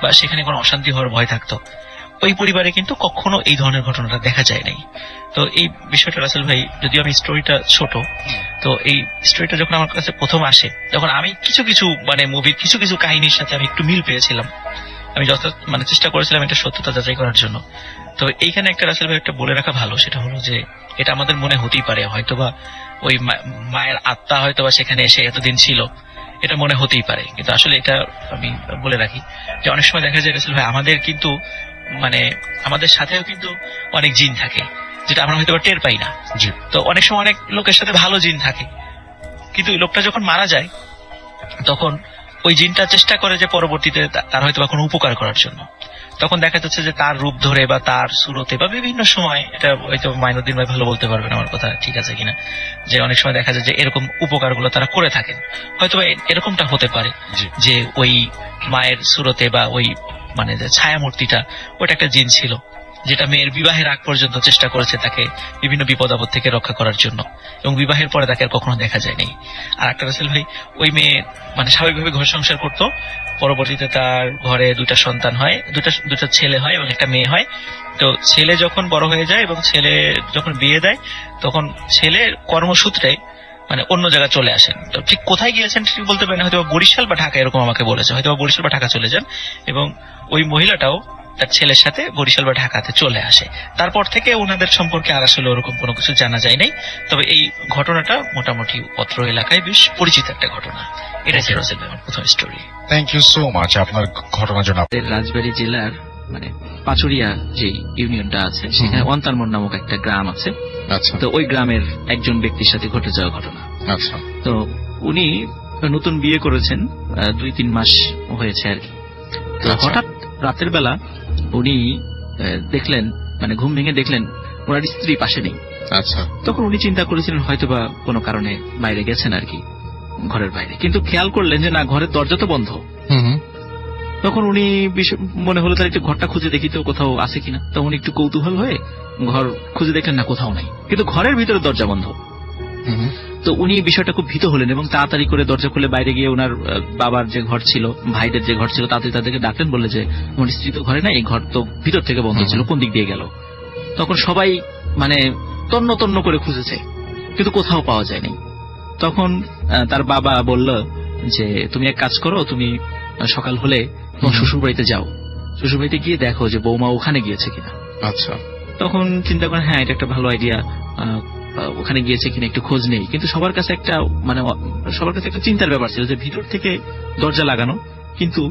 Speaker 1: বা সেখানে কোনো অশান্তি হওয়ার ভয় থাকতো। ওই পরিবারে কিন্তু কখনো এই ধরনের ঘটনাটা দেখা যায় নাই। তো এই বিষয়টা রাসেল ভাই, যদিও আমি স্টোরিটা ছোট, তো এই স্টোরিটা যখন আমার কাছে প্রথম আসে, তখন আমি কিছু মানে মুভির কিছু কাহিনীর সাথে আমি একটু মিল পেয়েছিলাম। আমি মানে চেষ্টা করেছিলাম এটা সত্যতা যাচাই করার জন্য। তো এইখানে একটা রাসেল ভাই একটা বলে রাখা ভালো, সেটা হলো যে এটা আমাদের মনে হতেই পারে, হয়তোবা ওই মায়ের আত্মা হয়তোবা সেখানে এসে এতদিন ছিল, এটা মনে হতেই পারে। কিন্তু আসলে এটা আমি বলে রাখি যে অনেক সময় দেখা যায় রাসেল ভাই আমাদের কিন্তু মানে আমাদের সাথেও কিন্তু অনেক জিন থাকে, যেটা আমরা হয়তো টের পাই না। তো অনেক সময় অনেক লোকের সাথে ভালো জিন থাকে, কিন্তু লোকটা যখন মারা যায় তখন ওই জিনটা চেষ্টা করে যে পরবর্তীতে তার হয়তো বা কোনো উপকার করার জন্য। তখন দেখা যাচ্ছে যে তার রূপ ধরে বা তার সুরতে বা বিভিন্ন সময়, এটা হয়তো মাইনুদ্দিন ভাই ভালো বলতে পারবেন আমার কথা ঠিক আছে কিনা, যে অনেক সময় দেখা যায় যে এরকম উপকারগুলো তারা করে থাকেন। হয়তো এরকমটা হতে পারে যে ওই মায়ের সুরতে বা ওই মানে যে ছায়ামূর্তিটা, ওটা একটা জিন ছিল, যেটা মেয়ের বিবাহের আগ পর্যন্ত চেষ্টা করেছে তাকে বিভিন্ন বিপদ আপদ থেকে রক্ষা করার জন্য, এবং বিবাহের পরে তাকে আর কখনো দেখা যায়নি। আর একটা রাসেল ভাই, ওই মেয়ে মানে স্বাভাবিকভাবে ঘর সংসার করতো, পরবর্তীতে তার ঘরে দুটা সন্তান হয়, দুটা ছেলে হয় এবং একটা মেয়ে হয়। তো ছেলে যখন বড় হয়ে যায় এবং ছেলে যখন বিয়ে দেয়, তখন ছেলের কর্মসূত্রে মানে অন্য জায়গায় চলে আসেন। তো ঠিক কোথায় গিয়েছেন ঠিক বলতে পারেন, হয়তো বরিশাল বা ঢাকা, এরকম আমাকে বলেছে, হয়তো বরিশাল বা ঢাকা চলে যান, এবং ওই মহিলাটাও তার ছেলের সাথে বরিশাল বা ঢাকাতে চলে আসে। তারপর থেকে ওনাদের সম্পর্কে আর আসলে ওরকম কোনো কিছু জানা যায় নাই। তবে এই ঘটনাটা মোটামুটি অত্র এলাকায় বেশ পরিচিত একটা ঘটনা। এটা ছিল রাসেল ভাই আমার প্রথম story.
Speaker 2: Thank you so much আপনার ঘটনার জন্য।
Speaker 3: রাজবাড়ী জেলার মানে পাচুরিয়া যে ইউনিয়নটা আছে, সেখানে অন্তারমন নামক একটা গ্রাম আছে।
Speaker 2: আচ্ছা,
Speaker 3: তো ওই গ্রামের একজন ব্যক্তির সাথে ঘটে যাওয়া ঘটনা।
Speaker 2: আচ্ছা।
Speaker 3: তো উনি নতুন বিয়ে করেছেন, 2-3 মাস হয়েছে আর কি। তো
Speaker 2: আচ্ছা।
Speaker 3: হঠাৎ রাতের বেলা উনি দেখলেন, মানে ঘুম ভেঙে দেখলেন ওনার স্ত্রী পাশে নেই।
Speaker 2: আচ্ছা।
Speaker 3: তখন উনি চিন্তা করেছিলেন হয়তোবা কোনো কারণে বাইরে গেছেন আর কি, ঘরের বাইরে। কিন্তু খেয়াল করলেন যে না, ঘরের দরজা তো বন্ধ। তখন উনি মনে হলো তার একটু ঘরটা খুঁজে দেখি তো কোথাও আছে কিনা। তখন একটু কৌতূহল হয়ে ঘর খুঁজে দেখলেন, না কোথাও নাই, কিন্তু ঘরের ভিতরে দরজা বন্ধ। তো উনি বিষয়টা খুব ভীত হলেন এবং তাড়াতাড়ি করে দরজা খুলে বাইরে গিয়ে ওনার বাবার যে ঘর ছিল, ভাইদের যে ঘর ছিল, তাড়াতাড়ি তাদেরকে ডাকলেন, বললে যে আমার স্ত্রী তো ঘরে নাই, এই ঘর তো ভিতর থেকে বন্ধ ছিল, কোন দিক দিয়ে গেল। তখন সবাই মানে তন্ন তন্ন করে খুঁজেছে, কিন্তু কোথাও পাওয়া যায়নি। তখন তার বাবা বলল যে তুমি এক কাজ করো, তুমি সকাল হলে তোমার শ্বশুর বাড়িতে যাও, শ্বশুর বাড়িতে গিয়ে দেখো যে বৌমা ওখানে গিয়েছে কিনা।
Speaker 2: আচ্ছা।
Speaker 3: তখন চিন্তা করেন হ্যাঁ, এটা একটা ভালো আইডিয়া, ওখানে গিয়েছে কিনা একটু খোঁজ নেই। কিন্তু সবার কাছে একটা মানে সবার কাছে একটা চিন্তার ব্যাপার ছিল যে ভিতর থেকে দরজা লাগানো, কিন্তু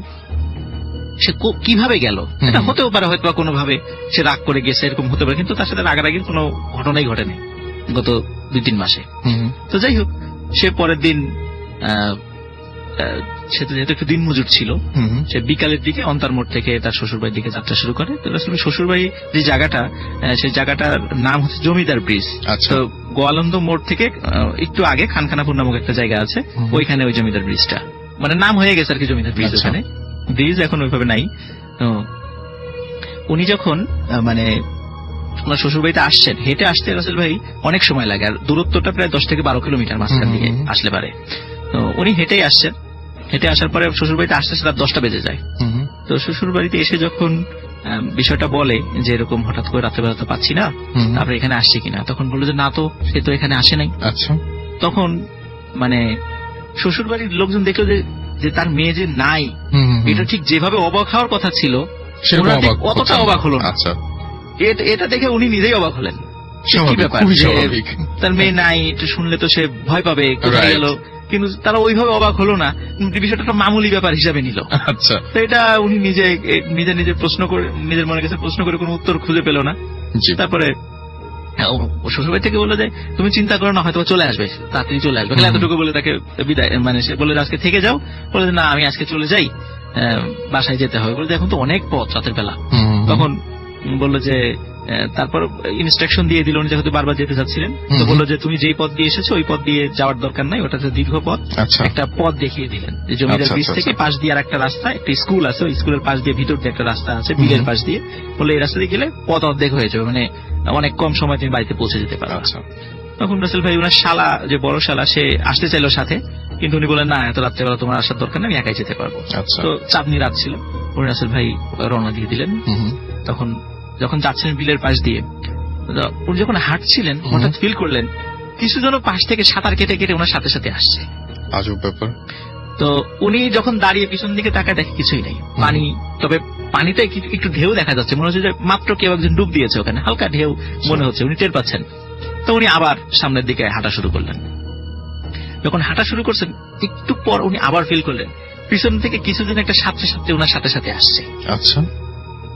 Speaker 3: সে কিভাবে গেল। এটা হতেও পারে হয়তো কোনোভাবে সে রাগ করে গেছে, এরকম হতে পারে, কিন্তু তার সাথে রাগারাগির কোনো ঘটনাই ঘটেনি গত 2-3 মাসে। তো যাই হোক, সে পরের দিন সে তো যেহেতু একটু দিন মজুর ছিল, সে বিকালের দিকে অন্তারমোড় থেকে তার শ্বশুরবাড়ির দিকে যাত্রা শুরু করে। তো আসলে শ্বশুরবাড়ি যে জায়গাটা, সেই জায়গাটার নাম হচ্ছে জমিদার ব্রিজ। তো গোয়ালন্দ মোড় থেকে একটু আগে খানখানাপুর নামক একটা জায়গা আছে, ওইখানে ওই জমিদার ব্রিজটা, মানে নাম হয়ে গেছে আর কি জমিদার ব্রিজ। ওখানে ব্রিজ এখন ওইভাবে নাই। তো উনি যখন মানে ওনার শ্বশুরবাড়িতে আসছেন, হেঁটে আসতে রাসেল ভাই অনেক সময় লাগে, আর দূরত্বটা প্রায় 10 থেকে 12 কিলোমিটার মাঝখান দিয়ে আসলে পারে। তো উনি হেঁটেই আসছেন, হেঁটে আসার পরে শ্বশুরবাড়িতে আসতে রাত 10টা বেজে যায়। তো শ্বশুরবাড়িতে এসে যখন বিষয়টা বলে যে এরকম হঠাৎ করে রাত্রেবেলা তো পাচ্ছি না, তারপরে এখানে আসছে কিনা, তখন বললো যে না তো, সে তো এখানে আসে নাই।
Speaker 2: আচ্ছা।
Speaker 3: তখন মানে শ্বশুরবাড়ির লোকজন দেখলো যে তার মেয়ে যে নাই, এটা ঠিক যেভাবে অবাক হওয়ার কথা ছিল অতটা অবাক হলো না।
Speaker 2: আচ্ছা।
Speaker 3: এটা দেখে উনি নিজেই অবাক হলেন, কি ব্যাপার, তার মেয়ে নাই, এটা শুনলে তো সে ভয় পাবে, কোথায় গেল। কিন্তু তারা ওইভাবে অবাক হলো না, বিষয়টা একটা মামুলি ব্যাপার হিসাবে নিল।
Speaker 2: আচ্ছা।
Speaker 3: তো এটা উনি নিজে প্রশ্ন করে, নিজের মনে কাছে প্রশ্ন করে কোনো উত্তর খুঁজে পেল না। তারপরে শ্বশুরবাড়ি থেকে বললো যে তুমি চিন্তা করো না, হয়তো চলে আসবে, তাড়াতাড়ি চলে আসবে, এতটুকু বলে তাকে বিদায়, মানে সে বলে আজকে থেকে যাও, বলে না আমি আজকে চলে যাই, বাসায় যেতে হবে। বলে এখন তো অনেক পথ রাতের বেলা। তখন বললো যে তারপর ইনস্ট্রাকশন দিয়ে দিল, উনি যেহেতু বারবার যেতে চাচ্ছিলেন, তো বললো যে তুমি যেই পথ দিয়ে এসেছো ওই পথ দিয়ে যাওয়ার দরকার নাই, ওটা দীর্ঘ পথ। একটা পথ দেখিয়ে দিলেন যে জমিদার ব্রিজ থেকে পাশ দিয়ে আর একটা রাস্তা, একটা স্কুল আছে, ওই স্কুলের পাশ দিয়ে ভিতর দিয়ে একটা রাস্তা আছে, বিলের পাশ দিয়ে, বলে এই রাস্তা দিয়ে গেলে পথ অর্ধেক হয়ে যাবে, মানে অনেক কম সময় তুমি বাড়িতে পৌঁছে যেতে পারো। তখন রাসেল ভাই ওনার শালা, যে বড় শালা, সে আসতে চাইলো সাথে, কিন্তু উনি বলেন না, এত রাত্রেবেলা তোমার আসার দরকার নেই, আমি একাই যেতে পারবো। তো চাঁদনি রাত ছিল, উনি রাসেল ভাই রওনা দিয়ে দিলেন। তখন যখন যাচ্ছেন বিলের পাশ দিয়ে, উনি যখন হাঁটছিলেন হঠাৎ ফিল করলেন কিছু জন পাশ থেকে সাঁতার কেটে কেটে ওনার সাথে সাথে আসছে।
Speaker 2: আজব ব্যাপার।
Speaker 3: তো উনি যখন দাঁড়িয়ে পিছন দিকে তাকায়, দেখে কিছুই নেই, পানি, তবে পানিতে একটু ঢেউ দেখা যাচ্ছে, মনে হচ্ছে যে মাত্র কেউ একজন ডুব দিয়েছে ওখানে, হালকা ঢেউ মনে হচ্ছে, উনি টের পাচ্ছেন। তো উনি আবার সামনের দিকে হাঁটা শুরু করলেন। যখন হাঁটা শুরু করছেন একটু পর উনি আবার ফিল করলেন পিছন থেকে কিছুজন একটা সাথে সাথে ওনার সাথে সাথে আসছে।
Speaker 2: আচ্ছা।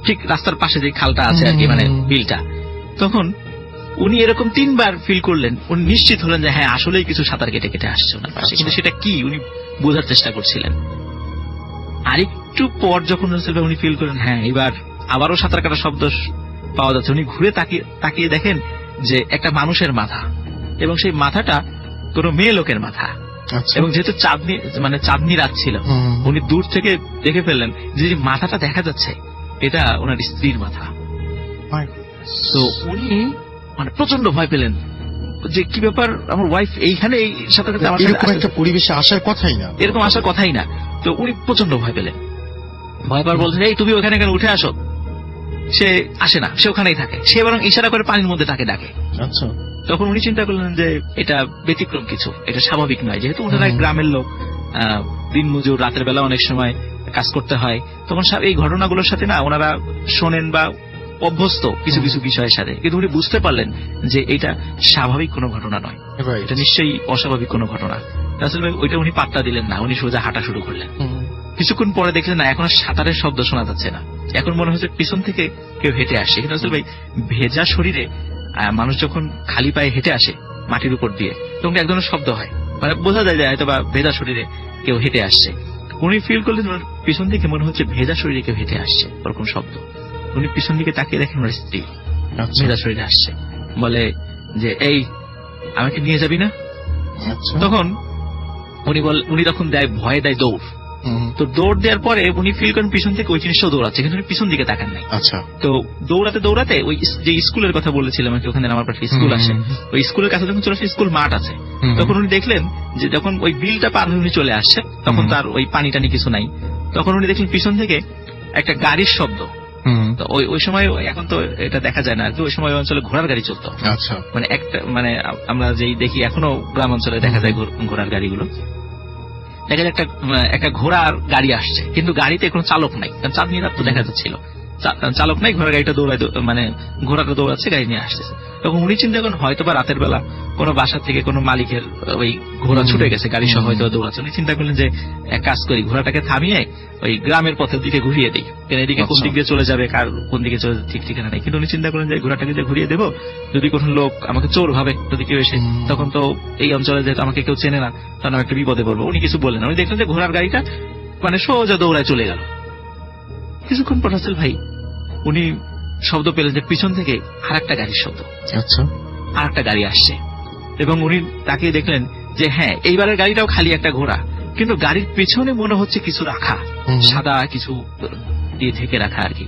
Speaker 3: ঠিক রাস্তার পাশে যে খালটা আছে আর কি, মানে বিলটা। তখন উনি এরকম 3 বার ফিল করলেন, উনি নিশ্চিত হলেন যে হ্যাঁ আসলেই কিছু সাঁতার কেটে কেটে আসছে ওনার পাশে, কিন্তু সেটা কি উনি বোঝার চেষ্টা করছিলেন। আরেকটু পর যখন উনি ফিল করেন হ্যাঁ এবার আবারও সাঁতার কাটার শব্দ পাওয়া যাচ্ছে, উনি ঘুরে তাকিয়ে দেখেন যে একটা মানুষের মাথা, এবং সেই মাথাটা কোনো মেয়ে লোকের মাথা। এবং যেহেতু চাঁদনি রাত ছিল, উনি দূর থেকে দেখে ফেললেন যে মাথাটা দেখা যাচ্ছে এটা ওনার স্ত্রীর মাথা। তো উনি মানে প্রচন্ড ভয় পেলেন যে কি ব্যাপার, আমার ওয়াইফ এইখানে এই সাথে
Speaker 4: এরকম একটা পরিবেশে আসার কথাই না,
Speaker 3: এরকম আসার কথাই না। তো উনি প্রচন্ড ভয় পেলেন, ভয় পাওয়ার বলছেন এই তুমি ওখানে কেন, উঠে আসো। সে আসে না, সে ওখানেই থাকে, সে বরং ইশারা করে পানির মধ্যে তাকে ডাকে।
Speaker 4: আচ্ছা।
Speaker 3: তখন উনি চিন্তা করলেন যে এটা ব্যতিক্রম কিছু, এটা স্বাভাবিক নয়, যেহেতু ওনারা গ্রামের লোক, দিন মজুর, রাতের বেলা অনেক সময় কাজ করতে হয়, তখন এই ঘটনাগুলোর সাথে না ওনারা শোনেন বা অভ্যস্ত কিছু কিছু বিষয়ের সাথে, কিন্তু উনি বুঝতে পারলেন যে এটা স্বাভাবিক কোনো ঘটনা নয়, এটা নিশ্চয়ই অস্বাভাবিক কোনো ঘটনা। আসলে ওইটা উনি পাত্তা দিলেন না, উনি সোজা হাঁটা শুরু করলেন। কিছুক্ষণ পরে দেখলেন না, এখন আর সাঁতারের শব্দ শোনা যাচ্ছে না, এখন মনে হচ্ছে পিছন থেকে কেউ হেঁটে আসে। কিন্তু আসলে ভাই ভেজা শরীরে মানুষ যখন খালি পায়ে হেঁটে আসে মাটির উপর দিয়ে, তখন এক ধরনের শব্দ হয়, মানে বোঝা যায় যে হয়তো বা ভেজা শরীরে কেউ হেঁটে আসছে। উনি ফিল করলেন ওনার পিছন থেকে মনে হচ্ছে ভেজা শরীরে কেউ হেঁটে আসছে, ওরকম শব্দ। উনি পিছন দিকে তাকিয়ে দেখেন ওনার স্ত্রী
Speaker 4: আচ্ছা
Speaker 3: ভেজা শরীরে আসছে, বলে যে এই আমাকে নিয়ে যাবি না?
Speaker 4: আচ্ছা
Speaker 3: তখন উনি তখন ভয়ে দেয় দৌড়।
Speaker 4: হুম,
Speaker 3: তো দৌড় দেওয়ার পরে উনি ফিল করেন পিছন থেকে ওই জিনিসটাও দৌড়াচ্ছে, কিন্তু উনি পিছন দিকে তাকান নাই।
Speaker 4: আচ্ছা
Speaker 3: তো দৌড়াতে দৌড়াতে ওই যে স্কুলের কথা বলেছিলাম আর কি, ওখানে আমার পাশে স্কুল আসে, ওই স্কুলের কাছে যখন চলে আসে স্কুল মাঠ আছে,
Speaker 4: হুম,
Speaker 3: তখন উনি দেখলেন যে যখন ওই বিলটা পার হয়ে উনি চলে আসছে তখন তার ওই পানি টানি কিছু নাই। তখন উনি দেখলেন পিছন থেকে একটা গাড়ির শব্দ।
Speaker 4: হুম,
Speaker 3: তো ওই সময় এখন তো এটা দেখা যায় না আর কি, ওই সময় ওই অঞ্চলে ঘোড়ার গাড়ি চলতো।
Speaker 4: আচ্ছা
Speaker 3: মানে একটা মানে আমরা যেই দেখি এখনো গ্রাম অঞ্চলে দেখা যায় ঘোড়ার গাড়িগুলো, দেখা যায় একটা ঘোড়ার গাড়ি আসছে, কিন্তু গাড়িতে কোনো চালক নাই, কারণ চাঁদনি রাত তো দেখা যাচ্ছিল, চালক নাই, ঘোড়ার গাড়িটা মানে ঘোড়াটা দৌড়াচ্ছে, গাড়ি নিয়ে আসতেছে। তখন উনি চিন্তা করেন হয়তো বা রাতের বেলা কোনো বাসা থেকে কোনো মালিকের ওই ঘোড়া ছুটে গেছে, গাড়ি সহ হয়তো দৌড়াচ্ছে। উনি চিন্তা করলেন যে এক কাজ করি, ঘোড়াটাকে থামিয়ে ওই গ্রামের পথের দিকে ঘুরিয়ে দিই, কেন এদিকে কোন দিক দিয়ে চলে যাবে, কার কোন দিকে চলে ঠিক ঠিকানা নেই। কিন্তু উনি চিন্তা করেন যে ঘোড়াটাকে যে ঘুরিয়ে দেবো, যদি কোনো লোক আমাকে চোর ভাবে, যদি কেউ এসে, তখন তো এই অঞ্চলে যেহেতু আমাকে কেউ চেনে না, তখন আমি একটা বিপদে পড়বো। উনি কিছু বললেন না, উনি দেখলেন যে ঘোড়ার গাড়িটা মানে সোজা দৌড়ায় চলে গেল। কিছুক্ষণ পর রাসেল ভাই উনি শব্দ পেলেন যে পিছন থেকে আর একটা গাড়ির শব্দ,
Speaker 4: আচ্ছা
Speaker 3: আর একটা গাড়ি আসছে, এবং উনি তাকে দেখলেন যে হ্যাঁ এইবারের গাড়িটাও খালি একটা ঘোড়া, কিন্তু গাড়ির পেছনে মনে হচ্ছে কিছু রাখা, সাদা কিছু দিয়ে ঢেকে রাখা আর কি।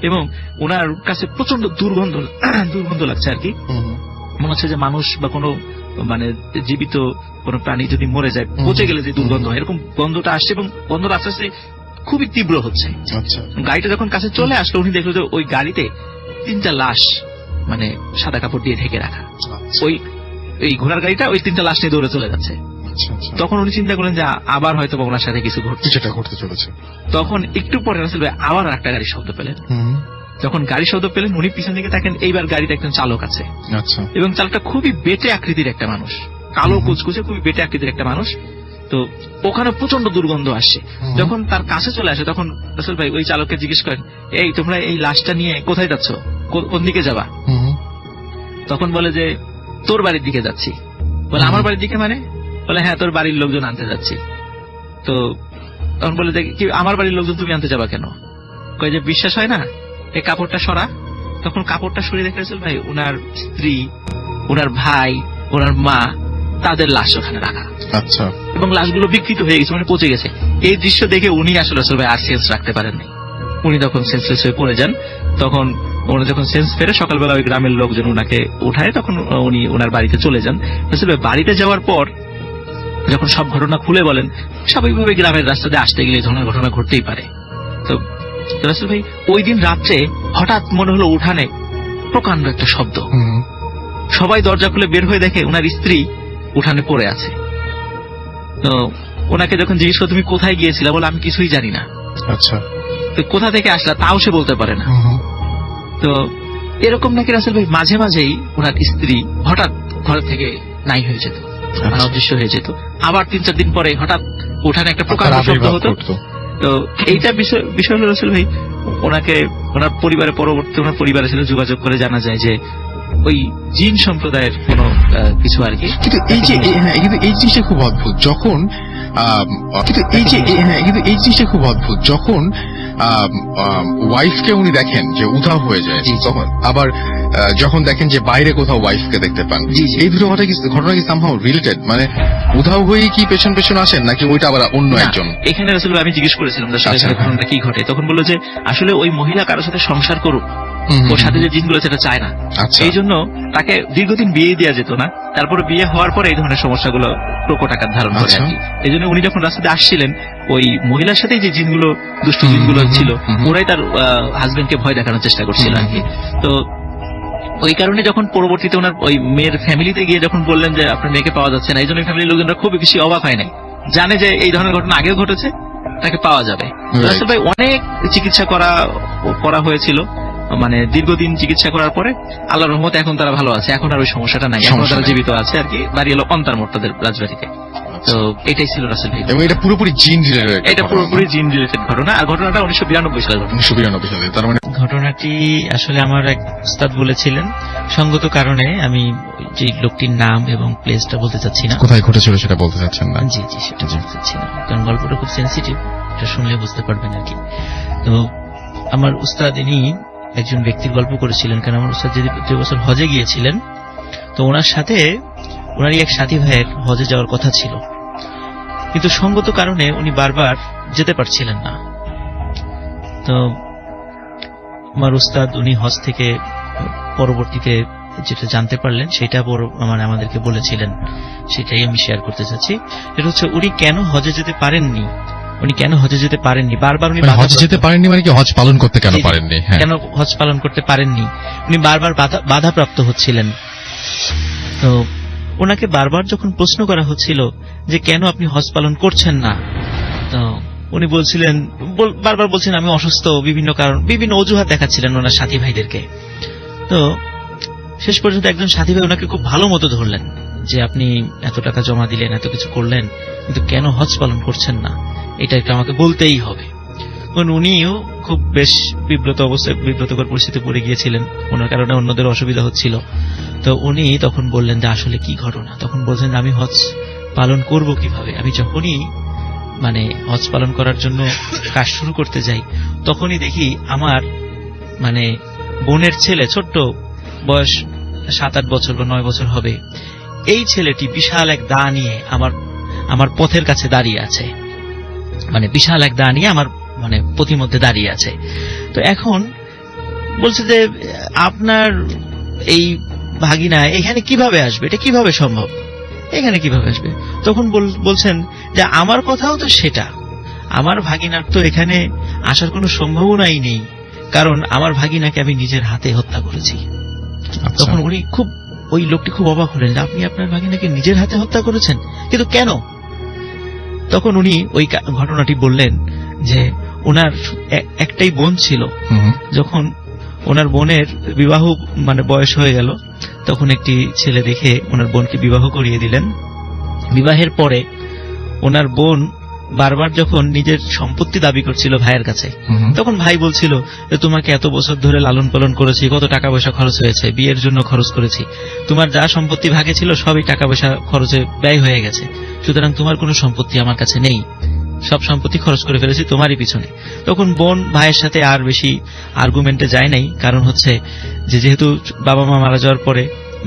Speaker 3: এবং ওনার কাছে প্রচন্ড দুর্গন্ধ লাগছে আর কি। মনে হচ্ছে যে মানুষ বা কোনো মানে জীবিত কোনো প্রাণী যদি মরে যায়, পচে গেলে যে দুর্গন্ধ হয়, এরকম গন্ধটা আসছে, এবং গন্ধটা আস্তে আস্তে খুবই তীব্র হচ্ছে।
Speaker 4: আচ্ছা
Speaker 3: গাড়িটা যখন কাছে চলে আসলো, উনি দেখলো যে ওই গাড়িতে 3টা লাশ মানে সাদা কাপড় দিয়ে ঢেকে রাখা, ওই ঘোড়ার গাড়িটা ওই 3টা লাশ নিয়ে দৌড়ে চলে যাচ্ছে।
Speaker 4: আচ্ছা আচ্ছা
Speaker 3: তখন উনি চিন্তা করলেন যে আবার হয়তো ওনার সাথে কিছু ঘটছে।
Speaker 4: যেটা ঘটতে চলেছে।
Speaker 3: তখন একটু পরে রাসেল ভাই আবার একটা গাড়ির শব্দ পেলেন। যখন গাড়ির শব্দ পেলেন উনি পিছন দিকে দেখেন এইবার গাড়িতে একজন চালক আছে,
Speaker 4: আচ্ছা
Speaker 3: এবং চালকটা খুবই বেটে আকৃতির একটা মানুষ, কালো কুচকুচে খুবই বেটে আকৃতির একটা মানুষ। তো ওখানে প্রচন্ড দুর্গন্ধ আসছে। যখন তার কাছে চলে আসে তখন রাসেল ভাই ওই চালককে জিজ্ঞেস করেন, এই তোমরা এই লাশটা নিয়ে কোথায় যাচ্ছ, কোন দিকে যাবা? তখন বলে যে তোর বাড়ির দিকে যাচ্ছি। বলে আমার বাড়ির দিকে মানে? বলে হ্যাঁ তোর বাড়ির লোকজন আনতে যাচ্ছি। তো তখন বলে যে কি আমার বাড়ির লোকজন তুমি আনতে যাবা কেন? কয় যে বিশ্বাস হয় না, এই কাপড়টা সরা। তখন কাপড়টা সরিয়ে দেখে রাসেল ভাই ওনার স্ত্রী, ওনার ভাই, ওনার মা, তাদের লাশ ওখানে রাখা।
Speaker 4: আচ্ছা
Speaker 3: এবং লাশগুলো বিকৃত হয়ে গেছে, মানে পচে গেছে। এই দৃশ্য দেখে উনি আসলে রাসেল ভাই আর সেন্স রাখতে পারেননি, উনি তখন সেন্সলেস হয়ে পড়ে যান। তখন ওনার যখন সেন্স ফেরে সকালবেলা ওই গ্রামের লোকজন ওনাকে উঠায়, তখন উনি ওনার বাড়িতে চলে যান। রাসেল ভাই বাড়িতে যাওয়ার পর যখন সব ঘটনা খুলে বলেন, স্বাভাবিকভাবে গ্রামের রাস্তাতে আসতে গেলে এই ধরনের ঘটনা ঘটতেই পারে। তো রাসেল ভাই ওই দিন রাত্রে হঠাৎ মনে হলো উঠানে প্রকাণ্ড একটা শব্দ। সবাই দরজা খুলে বের হয়ে দেখে ওনার স্ত্রী উঠানে পড়ে আছে। তো ওনাকে যখন জিজ্ঞেস করো তুমি কোথায় গিয়েছিলা, বলে আমি কিছুই জানি না।
Speaker 4: আচ্ছা
Speaker 3: তো কোথা থেকে আসলা তাও সে বলতে পারে না। তো এরকম নাকি রাসেল ভাই মাঝে মাঝেই ওনার স্ত্রী হঠাৎ ঘর থেকে নাই হয়ে যেত, মানে অদৃশ্য হয়ে যেত। আবার 3-4 দিন পরে হঠাৎ উঠানে একটা প্রকাণ্ড শব্দ হতো। তো এইটা বিষয় হলো রাসেল ভাই ওনাকে ওনার পরিবারের পরবর্তী ওনার পরিবারের সাথে যোগাযোগ করে জানা যায় যে ওই জিন সম্প্রদায়ের কোন কিছু আর কি।
Speaker 4: কিন্তু এই যে হ্যাঁ কিন্তু এই জিনিসটা খুব অদ্ভুত, যখন কিন্তু এই যে হ্যাঁ কিন্তু এই জিনিসটা খুব অদ্ভুত, যখন ওয়াইফকে উনি দেখেন যে উধাও হয়ে যায়, তখন আবার যখন দেখেন যে বাইরে কোথাও ওয়াইফকে দেখতে পান, এই দুটো ঘটনা কি সামহাউ রিলেটেড? মানে উধাও হয়ে কি পেছন পেছন আসেন, নাকি ওইটা আবার অন্য একজন?
Speaker 3: এখানে আসলে আমি জিজ্ঞেস করেছিলাম ঘটনাটা কি ঘটে, তখন বললো যে আসলে ওই মহিলা কারোর সাথে সংসার করুক, ওর সাথে যে জিনগুলো সেটা চায় না, এই জন্য তাকে দীর্ঘদিন বিয়ে দেওয়া যেত না। তারপরে বিয়ে হওয়ার পরে এই ধরনের সমস্যাগুলো প্রকট আকার ধারণ করে আর কি। এই জন্য উনি যখন রাস্তাতে আসছিলেন ওই মহিলার সাথে যে জিনগুলো দুষ্ট জিনগুলো ছিল ওরাই তার হাজবেন্ডকে ভয় দেখানোর চেষ্টা করছিল আর কি। তো ওই কারণে যখন পরবর্তীতে ওনার ওই মেয়ের ফ্যামিলিতে গিয়ে যখন বললেন যে আপনার মেয়েকে পাওয়া যাচ্ছে না, এই জন্য ফ্যামিলির লোকজনরা খুব বেশি অবাক হয় নাই, জানে যে এই ধরনের ঘটনা আগেও ঘটেছে, তাকে পাওয়া যাবে। রাসেল ভাই অনেক চিকিৎসা করা হয়েছিল, মানে দীর্ঘদিন চিকিৎসা করার পরে আল্লাহর রহমতে এখন তারা ভালো আছে, এখন আর ওই সমস্যাটা নাই, এখন
Speaker 4: সমস্যা
Speaker 3: তারা
Speaker 4: নাই।
Speaker 3: জীবিত আছে আর কি। বাড়ি হলো অন্তার মোড় তাদের রাজবাড়িতে। তো এটাই ছিল রাসেল ভাই।
Speaker 4: এবং এটা পুরোপুরি জিন রিলেটেড,
Speaker 3: এটা পুরোপুরি জিন রিলেটেড ঘটনা, আর ঘটনাটা 1992 সালের ঘটনা।
Speaker 4: 1992 সালে। তার মানে
Speaker 1: ঘটনাটি আসলে আমার এক উস্তাদ বলেছিলেন, সঙ্গত কারণে আমি যে লোকটির নাম এবং প্লেসটা বলতে চাচ্ছি না।
Speaker 4: কোথায় ঘটেছিল সেটা বলতে চাচ্ছেন না?
Speaker 1: জি জি, সেটা বলতে চাচ্ছি না, কারণ গল্পটা খুব সেন্সিটিভ, এটা শুনলে বুঝতে পারবেন আর কি। তো আমার উস্তাদ ইনি একজন ব্যক্তির গল্প করেছিলেন, কারণ আমার উস্তাদ যে বছর হজে গিয়েছিলেন, তো ওনার সাথে ওনারই এক সাথী ভাইয়ের হজে যাওয়ার কথা ছিল, কিন্তু সঙ্গত কারণে উনি বারবার যেতে পারছিলেন না। তো আমার উস্তাদ উনি হজ থেকে পরবর্তীতে যেটা জানতে পারলেন সেটা আমাদেরকে বলেছিলেন, সেটাই আমি শেয়ার করতে চাচ্ছি। এটা হচ্ছে উনি কেন হজে যেতে পারেননি, বারবার উনি
Speaker 4: হজ যেতে পারেননি মানে কি হজ পালন করতে কেন
Speaker 1: জি, জি।
Speaker 4: পারেননি? হ্যাঁ,
Speaker 1: কেন হজ পালন করতে পারেননি, উনি বারবার বাধাপ্রাপ্ত হচ্ছিলেন। তো ওনাকে বারবার যখন প্রশ্ন করা হচ্ছিল যে কেন আপনি হজ পালন করছেন না, তো উনি বারবার বলছেন আমি অসুস্থ, বিভিন্ন কারণ, বিভিন্ন অজুহাত দেখাচ্ছিলেন ওনার সাথী ভাইদেরকে। তো শেষ পর্যন্ত একজন সাথী ভাই ওনাকে খুব ভালো মতো ধরলেন যে আপনি এত টাকা জমা দিলেন, এত কিছু করলেন, কিন্তু কেন হজ পালন করছেন না, এটা একটু আমাকে বলতেই হবে। উনিও খুব বেশ বিব্রতকর পরিস্থিতি পড়ে গিয়েছিলেন, ওনার কারণে অন্যদের অসুবিধা হচ্ছিল। তো উনি তখন বললেন যে আসলে কি ঘটনা, তখন বলছেন যে আমি হজ পালন করব কিভাবে, আমি যখনই মানে হজ পালন করার জন্য কাজ শুরু করতে যাই তখনই দেখি আমার মানে বোনের ছেলে, ছোট্ট বয়স 7-8 বছর বা 9 বছর হবে, এই ছেলেটি বিশাল এক দা নিয়ে আমার পথের কাছে দাঁড়িয়ে আছে, মানে বিশাল এক দা নিয়ে আমার মানে পথিমধ্যে দাঁড়িয়ে আছে। তো এখন বলছে যে আপনার এই ভাগিনা এখানে কিভাবে আসবে, এটা কিভাবে সম্ভব, এখানে কিভাবে আসবে? তখন বলছেন যে আমার কথাও তো সেটা, আমার ভাগিনার তো এখানে আসার কোনো সম্ভাবনাই নেই, কারণ আমার ভাগিনাকে আমি নিজের হাতে হত্যা করেছি।
Speaker 4: আচ্ছা।
Speaker 1: তখন ওই লোকটি খুব অবাক হলেন যে আপনি আপনার ভাগিনাকে নিজের হাতে হত্যা করেছেন, কিন্তু কেন? তখন উনি ওই ঘটনাটি বললেন যে ওনার একটাই বোন ছিল, যখন ওনার বোনের বিবাহ মানে বয়স হয়ে গেল, তখন একটি ছেলে দেখে ওনার বোনকে বিবাহ করিয়ে দিলেন। বিবাহের পরে ওনার বোন বারবার যখন নিজের সম্পত্তি দাবি করছিল ভাইয়ের কাছে, তখন ভাই বলছিল যে তোমাকে এত বছর ধরে লালন পালন করেছি, কত টাকা পয়সা খরচ হয়েছে, বিয়ের জন্য খরচ করেছি, তোমার যা সম্পত্তি ভাগে ছিল সবই টাকা পয়সা খরচে ব্যয় হয়ে গেছে, সুতরাং তোমার কোনো সম্পত্তি আমার কাছে নেই, সব সম্পত্তি খরচ করে ফেলেছি তোমারই পিছনে। তখন বোন ভাইয়ের সাথে আর বেশি আর্গুমেন্টে যায় নাই, কারণ হচ্ছে যে যেহেতু বাবা মা মারা যাওয়ার পরে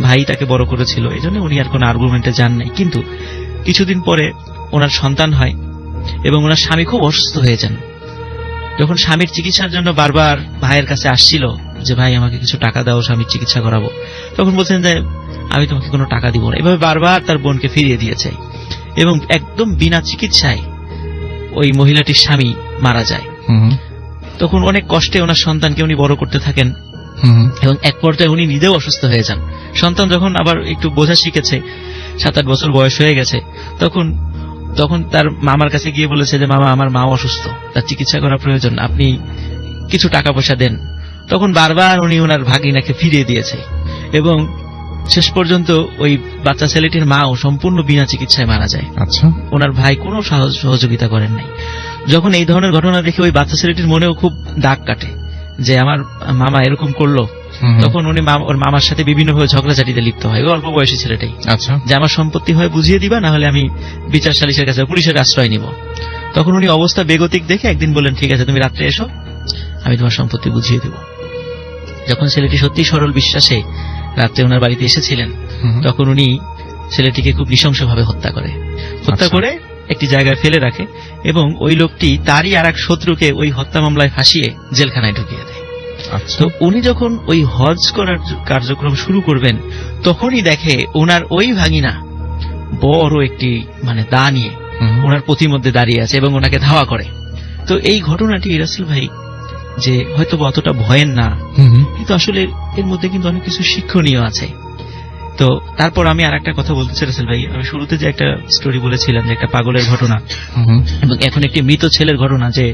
Speaker 1: ভাই তাকে বড় করেছিল, এই জন্য উনি আর কোনো আর্গুমেন্টে যান নাই। কিন্তু কিছুদিন পরে ওনার সন্তান হয় এবং ওনার স্বামী খুব অসুস্থ হয়ে যান। যখন স্বামীর চিকিৎসার জন্য বারবার ভাইয়ের কাছে আসছিল যে ভাই আমাকে কিছু টাকা দাও, স্বামীর চিকিৎসা করাবো, তখন বলছেন যে আমি তোমাকে কোনো টাকা দিব না। এভাবে বারবার তার বোনকে ফিরিয়ে দিয়েছে এবং একদম বিনা চিকিৎসায় ওই মহিলাটির স্বামী মারা যায়। তখন অনেক কষ্টে ওনার সন্তানকে উনি বড় করতে থাকেন এবং এক পর্যায়ে উনি নিজেও অসুস্থ হয়ে যান। সন্তান যখন আবার একটু বোঝা শিখেছে, 7-8 বছর বয়স হয়ে গেছে, তখন তার মামার কাছে গিয়ে বলেছে যে মামা আমার মা অসুস্থ, তার চিকিৎসা করা প্রয়োজন, আপনি কিছু টাকা পয়সা দেন। তখন বারবার উনি ওনার ভাগিনাকে ফিরিয়ে দিয়েছে এবং শেষ পর্যন্ত ওই বাচ্চা ছেলেটির মাও সম্পূর্ণ বিনা চিকিৎসায় মারা যায়।
Speaker 4: আচ্ছা।
Speaker 1: ওনার ভাই কোনো সহযোগিতা করেন নাই। যখন এই ধরনের ঘটনা দেখে ওই বাচ্চা ছেলেটির মনেও খুব দাগ কাটে যে আমার মামা এরকম করলো, তখন উনি ওর মামার সাথে বিভিন্নভাবে ঝগড়াঝাটিতে লিপ্ত হয়, ওই অল্প বয়সী ছেলেটাই।
Speaker 4: আচ্ছা।
Speaker 1: যে আমার সম্পত্তি হয় বুঝিয়ে দিবা, না হলে আমি বিচার সালিশের কাছে পুলিশের আশ্রয় নিব। তখন উনি অবস্থা বেগতিক দেখে একদিন বললেন ঠিক আছে তুমি রাত্রে এসো, আমি তোমার সম্পত্তি বুঝিয়ে দেব। যখন ছেলেটি সত্যি সরল বিশ্বাসে রাত্রে ওনার বাড়িতে এসেছিলেন, তখন উনি ছেলেটিকে খুব নৃশংসভাবে হত্যা করে একটি জায়গায় ফেলে রাখে এবং ওই লোকটি তারই আর এক শত্রুকে ওই হত্যা মামলায় ফাঁসিয়ে জেলখানায় ঢুকিয়ে দেয়। তো উনি যখন ওই হজ করার কার্যক্রম শুরু করবেন, তখনই দেখে ওনার ওই ভাগিনা বড় একটি মানে দা নিয়ে ওনার পথিমধ্যে দাঁড়িয়ে আছে এবং ওনাকে ধাওয়া করে। তো এই ঘটনাটি রাসেল ভাই যে হয়তো অতটা ভয়ের না, কিন্তু আসলে এর মধ্যে কিন্তু অনেক কিছু শিক্ষণীয় আছে। তো তারপর আমি আর একটা কথা বলতে চাই রাসেল ভাই, আমি শুরুতে যে একটা স্টোরি বলেছিলাম যে একটা পাগলের ঘটনা এবং এখন একটি মৃত ছেলের ঘটনা, যে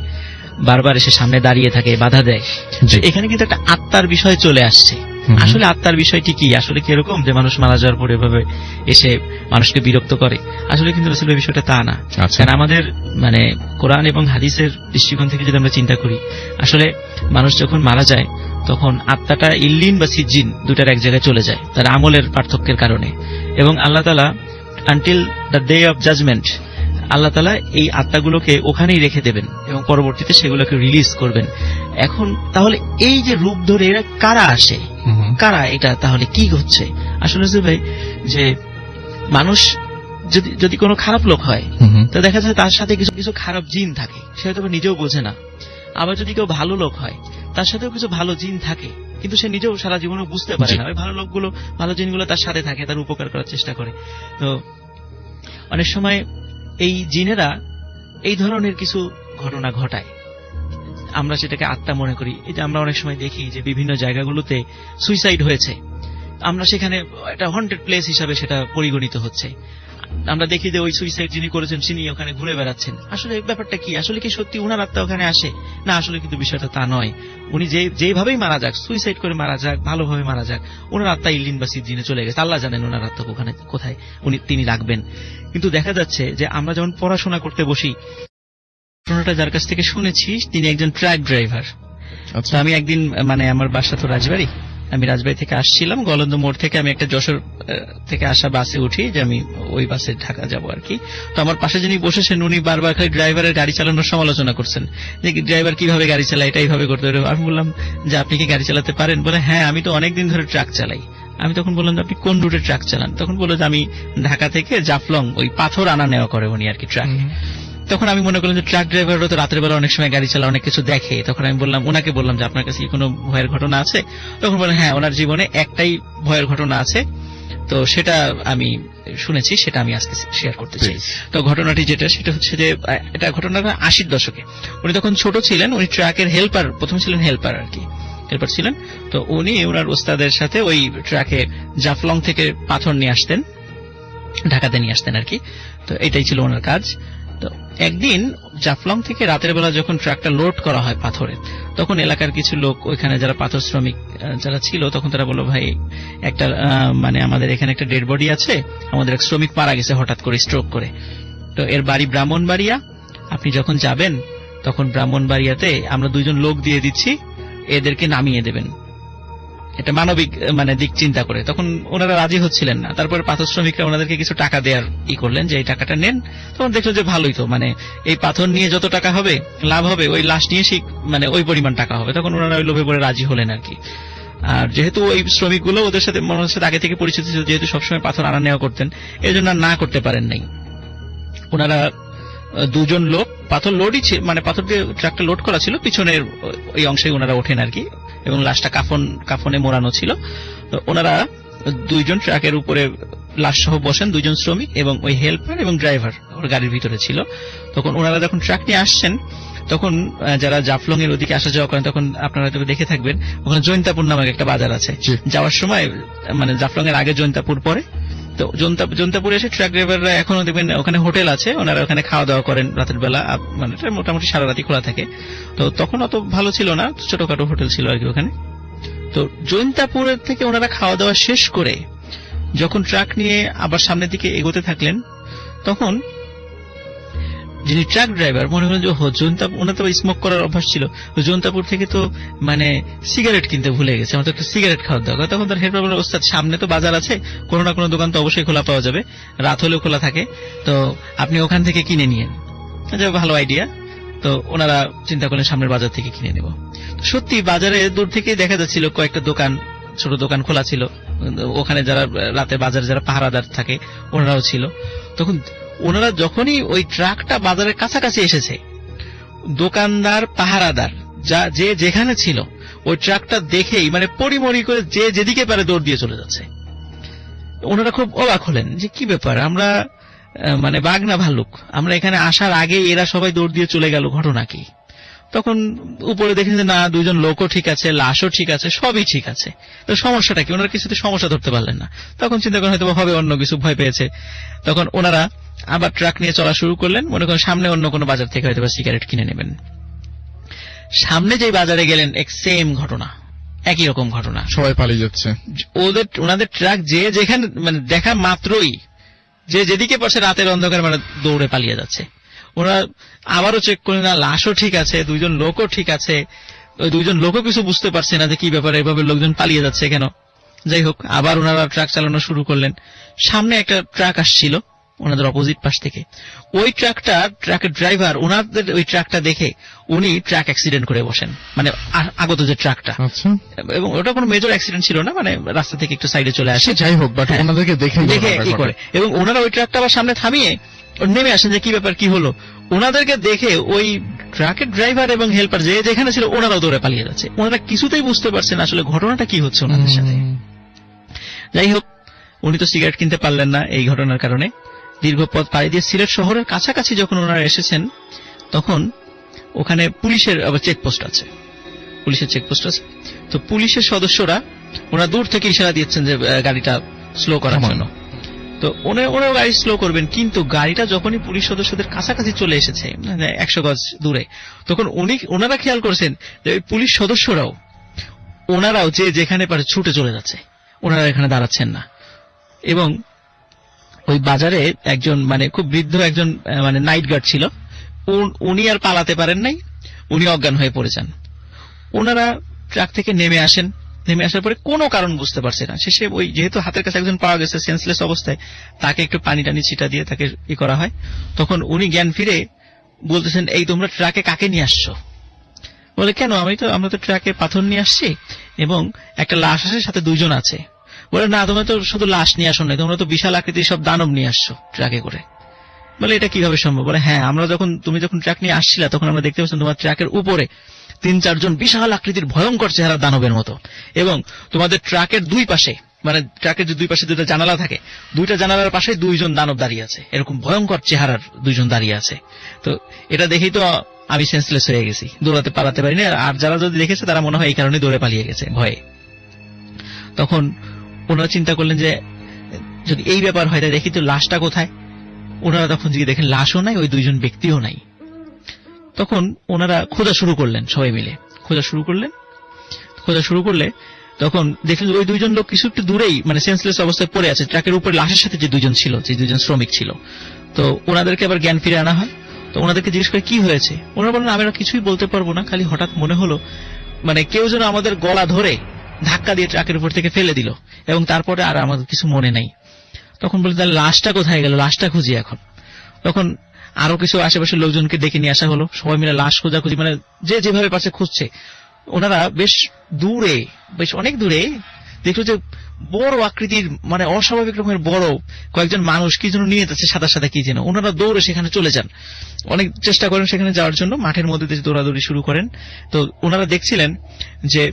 Speaker 3: বারবার এসে সামনে দাঁড়িয়ে থাকে, বাধা দেয়।
Speaker 2: জি।
Speaker 3: এখানে কিন্তু একটা আত্মার বিষয় চলে আসছে। আসলে আত্মার বিষয়টি কি, আসলে কি এরকম যে মানুষ মারা যাওয়ার পরে এভাবে এসে মানুষকে বিরক্ত করে? আসলে কিন্তু আসলে বিষয়টা তা না।
Speaker 2: আচ্ছা।
Speaker 3: কারণ আমাদের মানে কোরআন এবং হাদিসের দৃষ্টিকোণ থেকে যদি আমরা চিন্তা করি, আসলে মানুষ যখন মারা যায় তখন আত্মাটা ইল্লিন বা সিজ্জিন দুটার এক জায়গায় চলে যায় তার আমলের পার্থক্যের কারণে। এবং আল্লাহ তাআলা until the day of judgment আল্লাহ তাআলা এই আত্মাগুলোকে ওখানেই রেখে দেবেন এবং পরবর্তীতে সেগুলোকে রিলিজ করবেন। এখন তাহলে এই যে রূপ ধরে এরা কারা আসে, কারা এটা, তাহলে কি হচ্ছে? আসলে ভাই যে মানুষ যদি কোনো খারাপ লোক হয় তো দেখা যায় তার সাথে কিছু কিছু খারাপ জিন থাকে, সে হয়তো নিজেও বোঝে না। আবার যদি কেউ ভালো লোক হয় তার সাথেও কিছু ভালো জিন থাকে, কিন্তু সে নিজেও সারা জীবনে বুঝতে পারে না। ওই ভালো লোকগুলো, ভালো জিনগুলো তার সাথে থাকে, তার উপকার করার চেষ্টা করে। তো অনেক সময় এই জিনেরা এই ধরনের কিছু ঘটনা ঘটায়, আমরা সেটাকে আত্মা মনে করি। এই যে আমরা অনেক সময় দেখি যে বিভিন্ন জায়গাগুলোতে সুইসাইড হয়েছে, আমরা সেখানে একটা হন্টেড প্লেস হিসাবে সেটা পরিগণিত হচ্ছে। আমরা দেখি যে ওই সুইসাইড যিনি করেছেন তিনি ওখানে ঘুরে বেড়াচ্ছেন। আসলে ব্যাপারটা কি? আসলে কি সত্যি উনার আত্মা ওখানে আসে? না, আসলে কিন্তু বিষয়টা তা নয়। উনি যেভাবেই মারা যাক, সুইসাইড করে মারা যাক, ভালোভাবে মারা যাক, ওনার আত্মা ইল্লিন বা সিজ্জিনে চলে গেছে। আল্লাহ জানেন ওনার আত্মা ওখানে কোথায় তিনি রাখবেন। কিন্তু দেখা যাচ্ছে যে আমরা যখন পড়াশোনা করতে বসি, ঘটনাটা যার কাছ থেকে শুনেছি তিনি একজন ট্রাক ড্রাইভার। আচ্ছা, আমি একদিন মানে আমার বাসা তো রাজবাড়ি, আমি রাজবাড়ি থেকে আসছিলাম, গলন্দ মোড় থেকে আমি একটা যশোর থেকে আসা বাসে উঠি যে আমি ওই বাসে ঢাকা যাব আর কি। তো আমার পাশে যিনি বসেছেন উনি বারবার খালি ড্রাইভারের গাড়ি চালানোর সমালোচনা করছেন যে ড্রাইভার কিভাবে গাড়ি চালায়, এটা এইভাবে করতে পারে। আমি বললাম যে আপনি কি গাড়ি চালাতে পারেন? বলে হ্যাঁ, আমি তো অনেকদিন ধরে ট্রাক চালাই। আমি তখন বললাম যে আপনি কোন রুটে ট্রাক চালান? তখন বললো যে আমি ঢাকা থেকে জাফলং ওই পাথর আনা নেওয়া করে উনি আর কি ট্রাক। তখন আমি মনে করলাম যে ট্রাক ড্রাইভাররা তো রাতের বেলা অনেক সময় গাড়ি চালা, অনেক কিছু দেখে। তখন আমি ওনাকে বললাম যে আপনার কাছে কি কোনো ভয়ের ঘটনা আছে? তখন বললেন হ্যাঁ, ওনার জীবনে একটাই ভয়ের ঘটনা আছে, তো সেটা আমি শুনেছি, সেটা আমি আজকে শেয়ার করতে চাই। তো ঘটনাটি সেটা হচ্ছে যে এটা ঘটনাটা 80-র দশকে। উনি তখন ছোট ছিলেন, উনি ট্রাকের হেল্পার, প্রথম ছিলেন হেল্পার আর কি, হেল্পার ছিলেন। তো উনি ওনার ওস্তাদের সাথে ওই ট্রাকে জাফলং থেকে পাথর নিয়ে আসতেন, ঢাকাতে নিয়ে আসতেন আর কি। তো এটাই ছিল ওনার কাজ। তো একদিন জাফলং থেকে রাতের বেলা যখন ট্রাকটা লোড করা হয় পাথরের, তখন এলাকার কিছু লোক ওইখানে যারা পাথর শ্রমিক যারা ছিল, তখন তারা বলল ভাই একটা মানে আমাদের এখানে একটা ডেড বডি আছে, আমাদের এক শ্রমিক মারা গেছে হঠাৎ করে স্ট্রোক করে। তো এর বাড়ি ব্রাহ্মণবাড়িয়া, আপনি যখন যাবেন তখন ব্রাহ্মণবাড়িয়াতে আমরা 2 জন লোক দিয়ে দিচ্ছি, এদেরকে নামিয়ে দেবেন। এটা মানবিক মানে দিক চিন্তা করে। তখন ওনারা রাজি হচ্ছিলেন না। তারপরে পাথর শ্রমিকরা ওনাদেরকে কিছু টাকা দেওয়ার করলেন যে এই টাকাটা নেন। তখন দেখলো যে ভালোই তো, মানে এই পাথর নিয়ে যত টাকা হবে লাভ হবে, ওই লাশ নিয়ে সেই মানে ওই পরিমাণ টাকা হবে। তখন ওনারা ওই লোভে পড়ে রাজি হলেন আর কি। আর যেহেতু ওই শ্রমিকগুলো ওদের সাথে মনের সাথে আগে থেকে পরিচিত ছিল, যেহেতু সবসময় পাথর আনা নেওয়া করতেন, এই জন্য না করতে পারেন নাই। ওনারা 2 জন লোক পাথর লোডই মানে পাথর দিয়ে ট্রাকটা লোড করা ছিল, পিছনের ওই অংশে ওনারা ওঠেন আর কি, এবং লাশটা কাফনে মোড়ানো ছিল। তো ওনারা 2 জন ট্রাকের উপরে লাশ সহ বসেন, 2 জন শ্রমিক এবং ওই হেল্পার এবং ড্রাইভার ওর গাড়ির ভিতরে ছিল। তখন ওনারা যখন ট্রাক নিয়ে আসছেন, তখন যারা জাফলং এর ওদিকে আসা যাওয়া করেন, তখন আপনারা হয়তো দেখে থাকবেন ওখানে জৈন্তাপুর নামক একটা বাজার আছে। যাওয়ার সময় মানে জাফলং এর আগে জৈন্তাপুর পরে, তো জৈন্তাপুরে এসে ট্রাক ড্রাইভাররা এখনো দেখবেন ওখানে হোটেল আছে, ওনারা ওখানে খাওয়া দাওয়া করেন রাতের বেলা, মানে মোটামুটি সারা রাতি খোলা থাকে। তো তখন অত ভালো ছিল না, ছোটখাটো হোটেল ছিল আর কি ওখানে। তো জৈন্তাপুরের থেকে ওনারা খাওয়া দাওয়া শেষ করে যখন ট্রাক নিয়ে আবার সামনের দিকে এগোতে থাকলেন, তখন যিনি ট্রাক ড্রাইভার মনে করেন যে জৈন্তাপুর, ওনার তো স্মোক করার অভ্যাস ছিল, জৈন্তাপুর থেকে তো মানে সিগারেট কিনতে ভুলে গেছে, আমার তো একটা সিগারেট খাওয়ার দরকার। তখন তার হেল্পার বলে ওস্তাদ সামনে তো বাজার আছে, কোনো না কোনো দোকান তো অবশ্যই খোলা পাওয়া যাবে, রাত হলেও খোলা থাকে, তো আপনি ওখান থেকে কিনে নিয়েন। ভালো আইডিয়া। তো ওনারা চিন্তা করলেন সামনের বাজার থেকে কিনে নেব। সত্যি বাজারে দূর থেকে দেখা যাচ্ছিল কয়েকটা দোকান, ছোট দোকান খোলা ছিল, ওখানে যারা রাতে বাজারে যারা পাহারাদার থাকে ওনারাও ছিল। তখন ওনারা যখনই ওই ট্রাকটা বাজারের কাছাকাছি এসেছে, দোকানদার পাহারাদার যে যেখানে ছিল ওই ট্রাকটা দেখেই মানে পরিমরি করে যে যেদিকে পারে দৌড় দিয়ে চলে যাচ্ছে। ওনারা খুব অবাক হলেন যে কি ব্যাপার, আমরা মানে বাঘ না ভাল্লুক, আমরা এখানে আসার আগে এরা সবাই দৌড় দিয়ে চলে গেল, ঘটনা কি? তখন উপরে দেখেন যে না, 2 জন লোকও ঠিক আছে, লাশও ঠিক আছে, সবই ঠিক আছে। তো সমস্যাটা কি? ওনারা কিছুতে সমস্যা ধরতে পারলেন না। তখন চিন্তা করেন হয়তো হবে অন্য কিছু, ভয় পেয়েছে। তখন ওনারা আবার ট্রাক নিয়ে চলা শুরু করলেন, মনে করেন সামনে অন্য কোনো বাজার থেকে হয়তো সিগারেট কিনে নেবেন। সামনে যে বাজারে গেলেন সেম ঘটনা, একই রকম ঘটনা।
Speaker 4: সবাই পালিয়ে যাচ্ছে।
Speaker 3: ওনাদের ট্রাক যে যেখানে মানে দেখা মাত্রই যে যেদিকে পারছে রাতের অন্ধকার মানে দৌড়ে পালিয়ে যাচ্ছে। ওরা আবারও চেক করে না, লাশও ঠিক আছে, 2 জন লোকও ঠিক আছে। ওই 2 জন লোকও কিছু বুঝতে পারছে না যে কি ব্যাপারে এভাবে লোকজন পালিয়ে যাচ্ছে কেন। যাই হোক, আবার ওনারা ট্রাক চালানো শুরু করলেন। সামনে একটা ট্রাক আসছিল ওনাদের অপোজিট পাশ থেকে। ওই ট্রাকের ড্রাইভার ওনাদের ওই ট্রাকটা দেখে উনি ট্রাক অ্যাক্সিডেন্ট করে বসেন, মানে আগত যে ট্রাকটা।
Speaker 4: আচ্ছা,
Speaker 3: এবং ওটা কোনো মেজর অ্যাক্সিডেন্ট ছিল না, মানে রাস্তা থেকে একটু সাইডে চলে আসে।
Speaker 4: যাই হোক, বাট ওনাদেরকে দেখে
Speaker 3: কি করে, এবং ওনারা ওই ট্রাকটা আবার সামনে থামিয়ে নেমে আসেন যে কি ব্যাপার, কি হলো। ওনাদেরকে দেখে ওই ট্রাকের ড্রাইভার এবং হেল্পার যে যেখানে ছিল ওনারাও দৌড়ে পালিয়ে যাচ্ছে। ওনারা কিছুতেই বুঝতে পারছেন আসলে ঘটনাটা কি হচ্ছে ওনাদের সাথে। যাই হোক, উনি তো সিগারেট কিনতে পারলেন না এই ঘটনার কারণে। দীর্ঘ পথ পাড়ি দিয়ে সিলেট শহরের কাছাকাছি যখন ওনারা এসেছেন, তখন ওখানে পুলিশের আবার চেকপোস্ট আছে, তো পুলিশের সদস্যরা ওরা দূর থেকে ইশারা দিচ্ছেন যে গাড়িটা স্লো করার জন্য। তো ওনারাও গাড়ি স্লো করবেন, কিন্তু গাড়িটা যখনই পুলিশ সদস্যদের কাছাকাছি চলে এসেছে, 100 গজ দূরে, তখন ওনারা খেয়াল করেছেন যে ওই পুলিশ সদস্যরাও ওনারাও যে যেখানে পারে ছুটে চলে যাচ্ছে, ওনারা এখানে দাঁড়াচ্ছেন না। এবং ওই বাজারে একজন মানে খুব বৃদ্ধ একজন মানে নাইট গার্ড ছিল, উনি আর পালাতে পারেন নাই, উনি অজ্ঞান হয়ে পড়ে যান। ওনারা ট্রাক থেকে নেমে আসার পরে কোনো কারণ বুঝতে পারছে না। শেষে ওই যেহেতু হাতের কাছে একজন পাওয়া গেছে সেন্সলেস অবস্থায়, তাকে একটু পানি টানি ছিটা দিয়ে তাকে করা হয়। তখন উনি জ্ঞান ফিরে বলতেছেন, এই তোমরা ট্রাকে কাকে নিয়ে আসছো? বলে, কেন, আমরা তো ট্রাকে পাথর নিয়ে আসছি এবং একটা লাশ আছে, সাথে 2 জন আছে। বলে, না, তোমরা তো শুধু লাশ নিয়ে আসো না, তোমরা তো বিশাল আকৃতির সব দানব নিয়ে আসছো ট্রাকে করে। বলে, এটা কিভাবে সম্ভব? বলে, হ্যাঁ, তুমি যখন ট্রাক নিয়ে আসছিলা তখন আমরা দেখতে পাচ্ছি তোমার ট্রাকের উপরে 3-4 জন বিশাল আকৃতির ভয়ঙ্কর চেহারা দানবের মতো, এবং তোমাদের ট্রাকের 2 পাশে মানে ট্রাকের যে 2 পাশে 2টা জানালা থাকে, 2টা জানালার পাশে 2 জন দানব দাঁড়িয়ে আছে, এরকম ভয়ঙ্কর চেহারার 2 জন দাঁড়িয়ে আছে। তো এটা দেখেই তো আমি সেন্সলেস হয়ে গেছি, দৌড়াতে পালাতে পারিনি। আর যারা যদি দেখেছে তারা মনে হয় এই কারণে দৌড়ে পালিয়ে গেছে ভয়ে। তখন ওনারা চিন্তা করলেন যে যদি এই ব্যাপার হয় তাই দেখি তো লাশটা কোথায়। ওনারা তখন গিয়ে দেখেন লাশও নাই, ওই 2 জন ব্যক্তিও নাই। তখন ওনারা খোঁজা শুরু করলেন, সবাই মিলে খোঁজা শুরু করলে তখন দেখলেন ওই 2 জন লোক কিছু একটু দূরেই মানে সেন্সলেস অবস্থায় পড়ে আছে, ট্রাকের উপরে লাশের সাথে যে 2 জন ছিল, যে 2 জন শ্রমিক ছিল। তো ওনাদেরকে আবার জ্ঞান ফিরে আনা হয়। তো ওনাদেরকে জিজ্ঞেস করে কি হয়েছে, ওনারা বলেন, আমরা কিছুই বলতে পারবো না, খালি হঠাৎ মনে হলো মানে কেউ যেন আমাদের গলা ধরে ধাক্কা দিয়ে ট্রাকের উপর থেকে ফেলে দিল, এবং তারপরে আর আমাদের কিছু মনে নাই। তখন বলে, তাহলে লাশটা কোথায় গেল, লাশটা খুঁজি এখন। তখন আরো কিছু আশেপাশের লোকজনকে ডেকে নিয়ে আসা হলো, সবাই মিলে লাশ খোঁজাখুঁজি মানে যে যেভাবে পারছে খুঁজছে। ওনারা বেশ অনেক দূরে দেখলো যে বড় আকৃতির মানে অস্বাভাবিক রকমের বড় কয়েকজন মানুষ কি যেন নিয়ে যাচ্ছে, সাদা সাদা কি যেন। ওনারা দৌড়ে সেখানে চলে যান, অনেক চেষ্টা করেন সেখানে যাওয়ার জন্য, মাঠের মধ্যে দিয়ে দৌড়াদৌড়ি শুরু করেন। তো ওনারা দেখছিলেন যে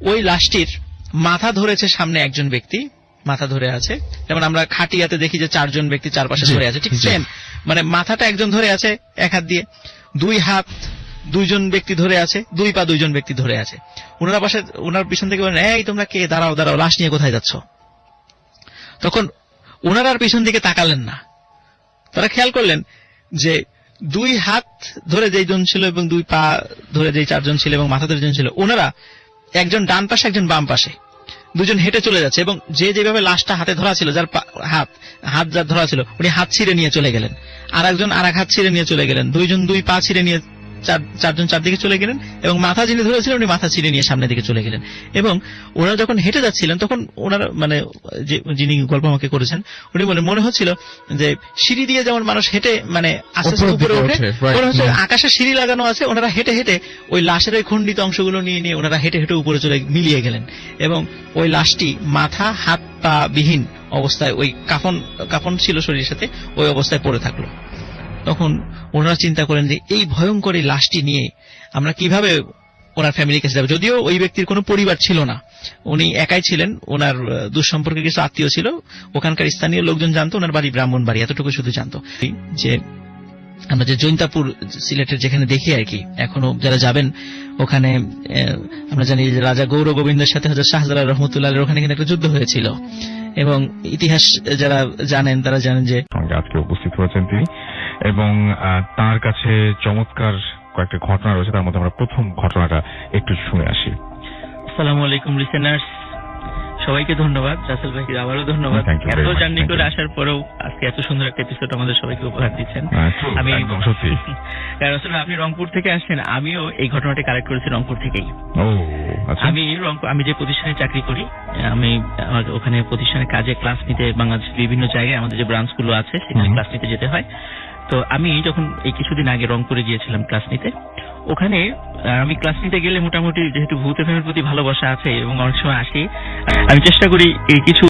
Speaker 3: ওই লাশটির মাথা ধরেছে সামনে একজন ব্যক্তি, মাথা ধরে আছে, যেমন আমরা খাটিয়াতে দেখি যে 4 জন ব্যক্তি চারপাশে ধরে আছে, ঠিক সেম মানে মাথাটা একজন ধরে আছে 1 হাত দিয়ে, 2 হাত 2 জন ব্যক্তি ধরে আছে, 2 পা 2 জন ব্যক্তি ধরে আছে। ওনার পিছন থেকে বলেন, এই তোমরা কে, দাঁড়াও, লাশ নিয়ে কোথায় যাচ্ছ? তখন ওনারা আর পিছন দিকে তাকালেন না। তারা খেয়াল করলেন যে 2 হাত ধরে যেই জন ছিল এবং 2 পা ধরে যেই 4 জন ছিল এবং মাথা ধরে জন ছিল, ওনারা একজন ডান পাশে একজন বাম পাশে, 2 জন হেঁটে চলে যাচ্ছে। এবং যেভাবে লাশটা হাতে ধরা ছিল, যার হাত যার ধরা ছিল, উনি হাত ছিঁড়ে নিয়ে চলে গেলেন, আর একজন আর এক হাত ছিঁড়ে নিয়ে চলে গেলেন, 2 জন 2 পা ছিঁড়ে নিয়ে 4 জন চারদিকে চলে গেলেন, এবং মাথা যিনি ধরেছিলেন উনি মাথা ছিঁড়ে নিয়ে সামনের দিকে চলে গেলেন। এবং ওনারা যখন হেঁটে যাচ্ছিলেন তখন ওনারা মানে যিনি গল্প আমাকে করেছেন উনি মনে হচ্ছিল যে সিঁড়ি দিয়ে যেমন মানুষ হেঁটে মানে আস্তে আস্তে উপরে ওঠে, মনে হচ্ছে আকাশে সিঁড়ি লাগানো আছে। ওনারা হেঁটে হেঁটে ওই লাশের ওই খণ্ডিত অংশগুলো নিয়ে ওনারা হেঁটে হেঁটে উপরে চলে মিলিয়ে গেলেন, এবং ওই লাশটি মাথা হাত পা বিহীন অবস্থায়, ওই কাফন ছিল শরীরের সাথে, ওই অবস্থায় পড়ে থাকলো। তখন ওনারা চিন্তা করেন যে এই ভয়ঙ্কর এই লাশটি নিয়ে আমরা কিভাবে ওনার ফ্যামিলির কাছে যাবো। যদিও ওই ব্যক্তির কোনো পরিবার ছিল না, উনি একাই ছিলেন, ওনার দুঃসম্পর্কে কিছু আত্মীয় ছিল, ওখানকার স্থানীয় লোকজন জানতো ওনার বাড়ি ব্রাহ্মণবাড়ি, এতটুকু শুধু জানতো। যে আমরা যে জৈন্তাপুর সিলেটের যেখানে দেখি আর কি, এখনো যারা যাবেন ওখানে আমরা জানি যে রাজা গৌর গোবিন্দের সাথে হযরত শাহজালাল রহমতুল্লাহ ওখানে কিন্তু একটা যুদ্ধ হয়েছিল, এবং ইতিহাস যারা জানেন তারা জানেন যে
Speaker 5: আজকে উপস্থিত হয়েছেন তিনি, এবং তার কাছে চমৎকার কয়েকটা ঘটনা রয়েছে, তার মধ্যে আমরা প্রথম ঘটনাটা একটু শুনে আসি।
Speaker 3: আসসালামু আলাইকুম লিসেনার্স, সবাইকে ধন্যবাদ। রাসেল ভাইকে আবারও ধন্যবাদ।
Speaker 5: Thank you very
Speaker 3: এত
Speaker 5: much,
Speaker 3: জার্নি
Speaker 5: thank
Speaker 3: করে
Speaker 5: you.
Speaker 3: আসার পরেও আজকে এত সুন্দর একটা এপিসোড আমাদের সবাইকে উপহার দিচ্ছেন। আমি
Speaker 5: একদম সত্যি।
Speaker 3: রাসেল ভাই, আপনি রংপুর থেকে আসছেন, আমিও এই ঘটনাটি কালেক্ট করেছি রংপুর থেকেই।
Speaker 5: ও আচ্ছা।
Speaker 3: আমি যে প্রতিষ্ঠানে চাকরি করি, আমি আমার ওখানে প্রতিষ্ঠানে কাজে ক্লাস নিতে বাংলাদেশের বিভিন্ন জায়গায় আমাদের যে ব্রাঞ্চ গুলো আছে সেখানে ক্লাস নিতে যেতে হয়। তো আমি যখন এই কিছুদিন আগে রংপুরে গিয়েছিলাম ক্লাস নিতে, ওখানে আমি ক্লাস নিতে গেলে মোটামুটি যেহেতু ভূত এফএম এর প্রতি ভালোবাসা আছে এবং অনেক সময় আসি, আমি চেষ্টা করি এই কিছু